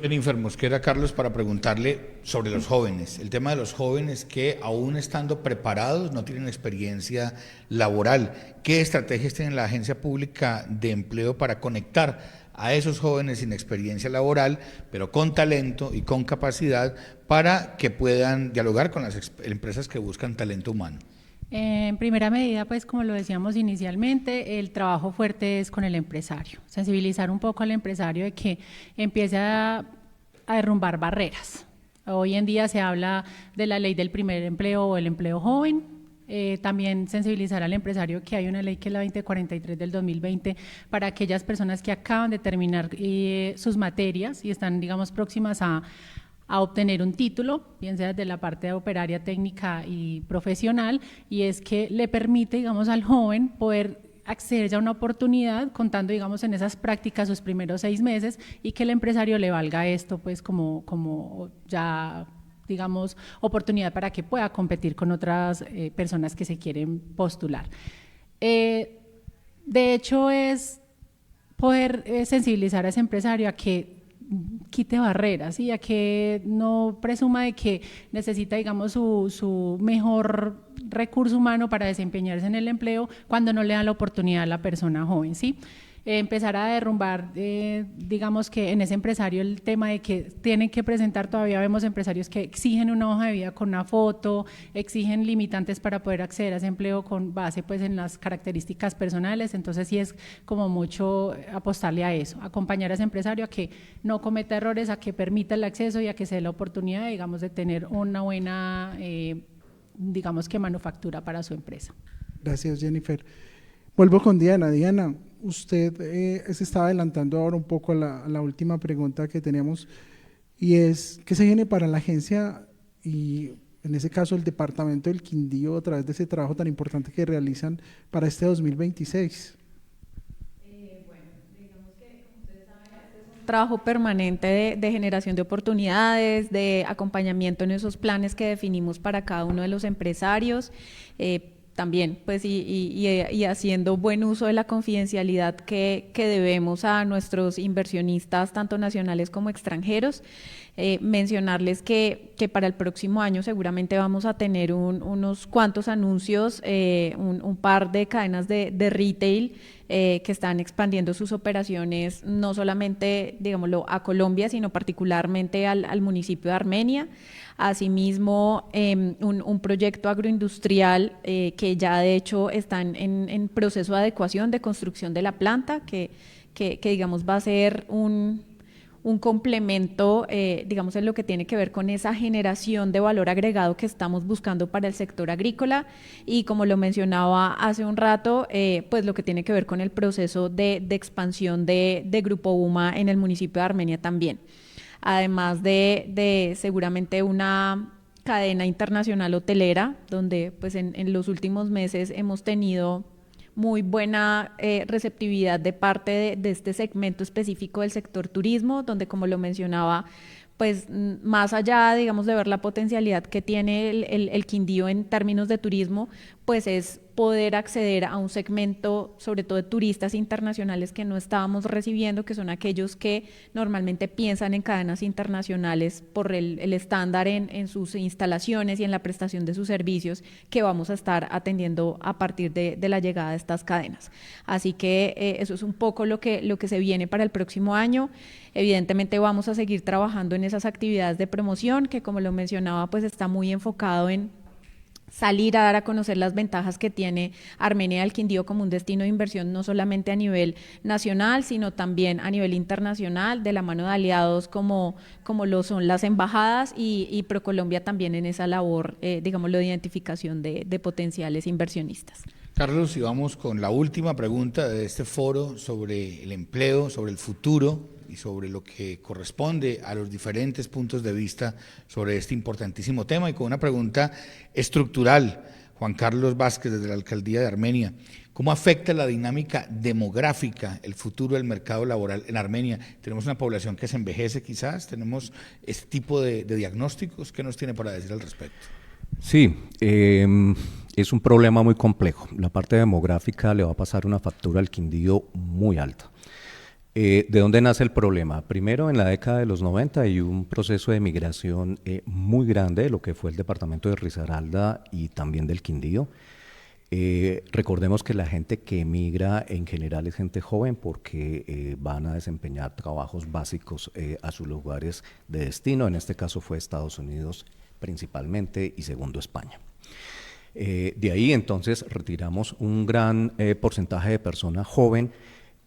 Jennifer Mosquera, Carlos, para preguntarle sobre los jóvenes, el tema de los jóvenes que aún estando preparados no tienen experiencia laboral. ¿Qué estrategias tiene la Agencia Pública de Empleo para conectar a esos jóvenes sin experiencia laboral, pero con talento y con capacidad para que puedan dialogar con las empresas que buscan talento humano? En primera medida, pues como lo decíamos inicialmente, el trabajo fuerte es con el empresario, sensibilizar un poco al empresario de que empiece a derrumbar barreras. Hoy en día se habla de la ley del primer empleo o el empleo joven, también sensibilizar al empresario que hay una ley que es la 2043 del 2020 para aquellas personas que acaban de terminar sus materias y están, digamos, próximas a obtener un título, bien sea de la parte operaria, técnica y profesional, y es que le permite, digamos, al joven poder acceder ya a una oportunidad contando, digamos, en esas prácticas sus primeros 6 meses y que el empresario le valga esto, pues, como ya, digamos, oportunidad para que pueda competir con otras personas que se quieren postular. De hecho, es poder sensibilizar a ese empresario a que quite barreras y a que no presuma de que necesita, digamos, su mejor recurso humano para desempeñarse en el empleo cuando no le da la oportunidad a la persona joven, ¿sí? Empezar a derrumbar, digamos que en ese empresario el tema de que tienen que presentar, todavía vemos empresarios que exigen una hoja de vida con una foto, exigen limitantes para poder acceder a ese empleo con base pues en las características personales, entonces sí es como mucho apostarle a eso, acompañar a ese empresario a que no cometa errores, a que permita el acceso y a que se dé la oportunidad, digamos, de tener una buena, digamos que manufactura para su empresa. Gracias, Jennifer. Vuelvo con Diana. Diana, usted se estaba adelantando ahora un poco a la última pregunta que teníamos, y es, ¿qué se viene para la agencia y en ese caso el departamento del Quindío a través de ese trabajo tan importante que realizan para este 2026? Trabajo permanente de generación de oportunidades, de acompañamiento en esos planes que definimos para cada uno de los empresarios, también pues y haciendo buen uso de la confidencialidad que debemos a nuestros inversionistas tanto nacionales como extranjeros. Mencionarles que para el próximo año seguramente vamos a tener unos cuantos anuncios, un par de cadenas de retail que están expandiendo sus operaciones no solamente, digámoslo, a Colombia, sino particularmente al municipio de Armenia. Asimismo, un proyecto agroindustrial que ya de hecho está en proceso de adecuación de construcción de la planta, que digamos va a ser un complemento, digamos, en lo que tiene que ver con esa generación de valor agregado que estamos buscando para el sector agrícola, y como lo mencionaba hace un rato, pues lo que tiene que ver con el proceso de expansión de Grupo UMA en el municipio de Armenia también. Además de seguramente una cadena internacional hotelera, donde pues en los últimos meses hemos tenido muy buena receptividad de parte de este segmento específico del sector turismo, donde, como lo mencionaba, pues más allá, digamos, de ver la potencialidad que tiene el Quindío en términos de turismo, pues es poder acceder a un segmento, sobre todo de turistas internacionales que no estábamos recibiendo, que son aquellos que normalmente piensan en cadenas internacionales por el estándar en sus instalaciones y en la prestación de sus servicios que vamos a estar atendiendo a partir de la llegada de estas cadenas. Así que eso es un poco lo que se viene para el próximo año. Evidentemente vamos a seguir trabajando en esas actividades de promoción que, como lo mencionaba, pues está muy enfocado en salir a dar a conocer las ventajas que tiene Armenia del Quindío como un destino de inversión, no solamente a nivel nacional, sino también a nivel internacional, de la mano de aliados como lo son las embajadas y ProColombia también en esa labor, digámoslo, de identificación de potenciales inversionistas. Carlos, y vamos con la última pregunta de este foro sobre el empleo, sobre el futuro y sobre lo que corresponde a los diferentes puntos de vista sobre este importantísimo tema, y con una pregunta estructural. Juan Carlos Vázquez, desde la Alcaldía de Armenia, ¿cómo afecta la dinámica demográfica el futuro del mercado laboral en Armenia? Tenemos una población que se envejece quizás, tenemos este tipo de diagnósticos. ¿Qué nos tiene para decir al respecto? Sí, es un problema muy complejo. La parte demográfica le va a pasar una factura al Quindío muy alta. ¿De dónde nace el problema? Primero, en la década de los 90 hay un proceso de migración muy grande de lo que fue el departamento de Risaralda y también del Quindío. Recordemos que la gente que emigra en general es gente joven porque van a desempeñar trabajos básicos a sus lugares de destino. En este caso fue Estados Unidos principalmente y segundo España. De ahí entonces retiramos un gran porcentaje de personas joven.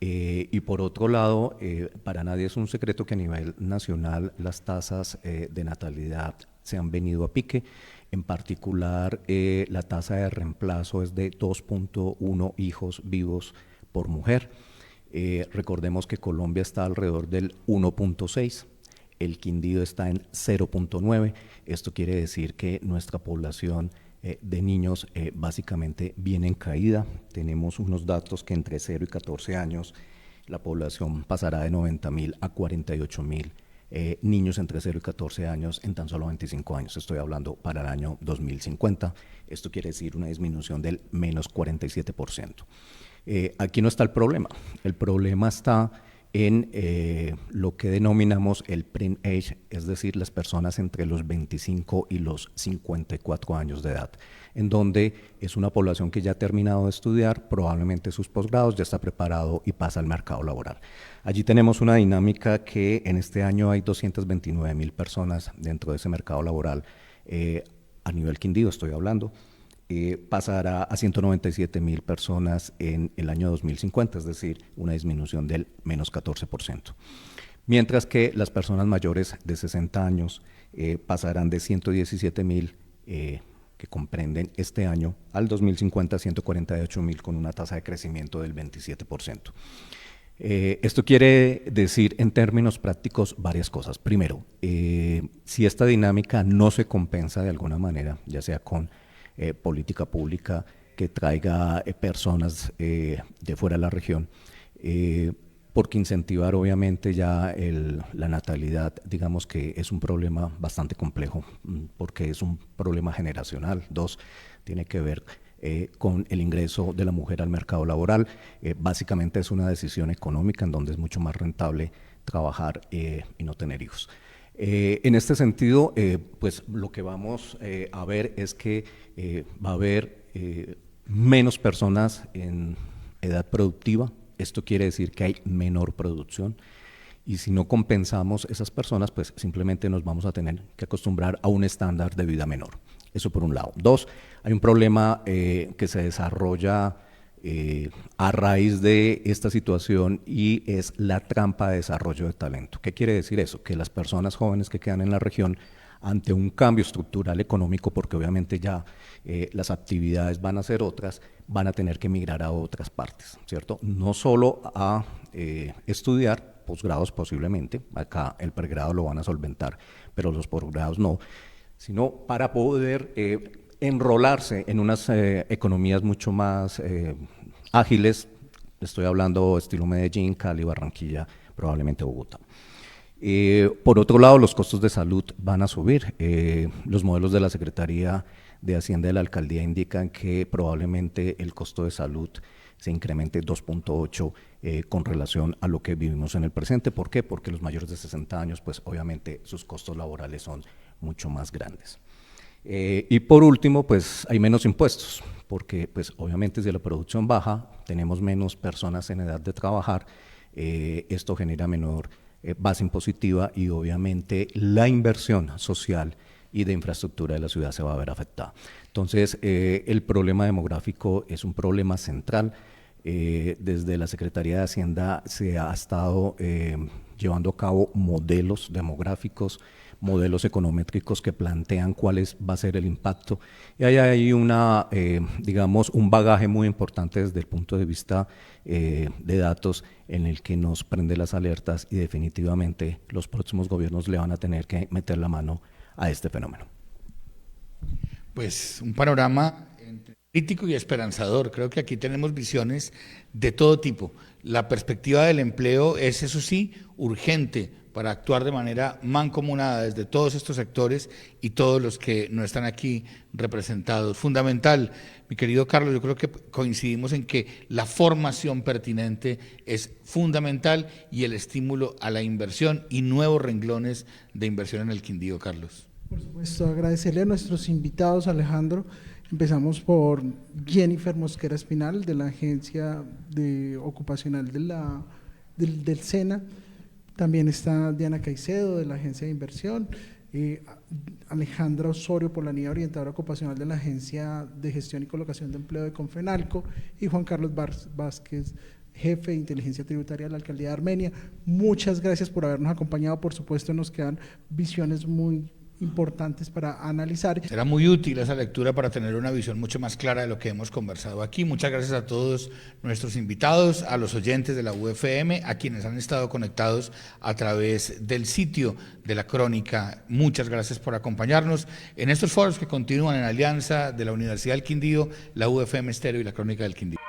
Y por otro lado, para nadie es un secreto que a nivel nacional las tasas de natalidad se han venido a pique. En particular, la tasa de reemplazo es de 2.1 hijos vivos por mujer. Recordemos que Colombia está alrededor del 1.6, el Quindío está en 0.9. Esto quiere decir que nuestra población de niños básicamente viene en caída. Tenemos unos datos que entre 0 y 14 años la población pasará de 90.000 a 48.000 niños entre 0 y 14 años en tan solo 25 años. Estoy hablando para el año 2050. Esto quiere decir una disminución del menos 47%. Aquí no está el problema. El problema está en lo que denominamos el prime age, es decir, las personas entre los 25 y los 54 años de edad, en donde es una población que ya ha terminado de estudiar, probablemente sus posgrados, ya está preparado y pasa al mercado laboral. Allí tenemos una dinámica que en este año hay 229.000 personas dentro de ese mercado laboral, a nivel Quindío estoy hablando. Pasará a 197.000 personas en el año 2050, es decir, una disminución del menos 14%. Mientras que las personas mayores de 60 años pasarán de 117.000 que comprenden este año al 2050 148.000 con una tasa de crecimiento del 27%. Esto quiere decir en términos prácticos varias cosas. Primero, si esta dinámica no se compensa de alguna manera, ya sea con política pública que traiga personas de fuera de la región, porque incentivar obviamente ya la natalidad, digamos que es un problema bastante complejo, porque es un problema generacional. Dos, tiene que ver con el ingreso de la mujer al mercado laboral. Básicamente es una decisión económica en donde es mucho más rentable trabajar y no tener hijos. En este sentido, pues lo que vamos a ver es que va a haber menos personas en edad productiva. Esto quiere decir que hay menor producción y si no compensamos esas personas, pues simplemente nos vamos a tener que acostumbrar a un estándar de vida menor. Eso por un lado. Dos, hay un problema que se desarrolla a raíz de esta situación y es la trampa de desarrollo de talento. ¿Qué quiere decir eso? Que las personas jóvenes que quedan en la región ante un cambio estructural económico, porque obviamente ya las actividades van a ser otras, van a tener que migrar a otras partes, ¿cierto? No solo a estudiar posgrados posiblemente, acá el pregrado lo van a solventar, pero los posgrados no, sino para poder enrolarse en unas economías mucho más ágiles. Estoy hablando estilo Medellín, Cali, Barranquilla, probablemente Bogotá. Por otro lado, los costos de salud van a subir. Los modelos de la Secretaría de Hacienda de la Alcaldía indican que probablemente el costo de salud se incremente 2.8 con relación a lo que vivimos en el presente. ¿Por qué? Porque los mayores de 60 años, pues obviamente sus costos laborales son mucho más grandes. Y por último, pues hay menos impuestos, porque pues obviamente si la producción baja, tenemos menos personas en edad de trabajar, esto genera menor base impositiva y obviamente la inversión social y de infraestructura de la ciudad se va a ver afectada. Entonces, el problema demográfico es un problema central. Desde la Secretaría de Hacienda se ha estado llevando a cabo modelos demográficos, modelos econométricos que plantean cuál va a ser el impacto. Y ahí hay digamos, un bagaje muy importante desde el punto de vista de datos en el que nos prende las alertas y definitivamente los próximos gobiernos le van a tener que meter la mano a este fenómeno. Pues un panorama crítico y esperanzador. Creo que aquí tenemos visiones de todo tipo. La perspectiva del empleo es, eso sí, urgente para actuar de manera mancomunada desde todos estos sectores y todos los que no están aquí representados. Fundamental, mi querido Carlos, yo creo que coincidimos en que la formación pertinente es fundamental y el estímulo a la inversión y nuevos renglones de inversión en el Quindío, Carlos. Por supuesto, agradecerle a nuestros invitados, Alejandro. Empezamos por Jennifer Mosquera Espinal, de la Agencia Ocupacional del SENA. También está Diana Caicedo, de la Agencia de Inversión. Alejandra Osorio Polanía, orientadora ocupacional de la Agencia de Gestión y Colocación de Empleo de Confenalco. Y Juan Carlos Vázquez, jefe de Inteligencia Tributaria de la Alcaldía de Armenia. Muchas gracias por habernos acompañado. Por supuesto, nos quedan visiones muy importantes para analizar. Será muy útil esa lectura para tener una visión mucho más clara de lo que hemos conversado aquí. Muchas gracias a todos nuestros invitados, a los oyentes de la UFM, a quienes han estado conectados a través del sitio de la Crónica. Muchas gracias por acompañarnos en estos foros que continúan en alianza de la Universidad del Quindío, la UFM Estéreo y la Crónica del Quindío.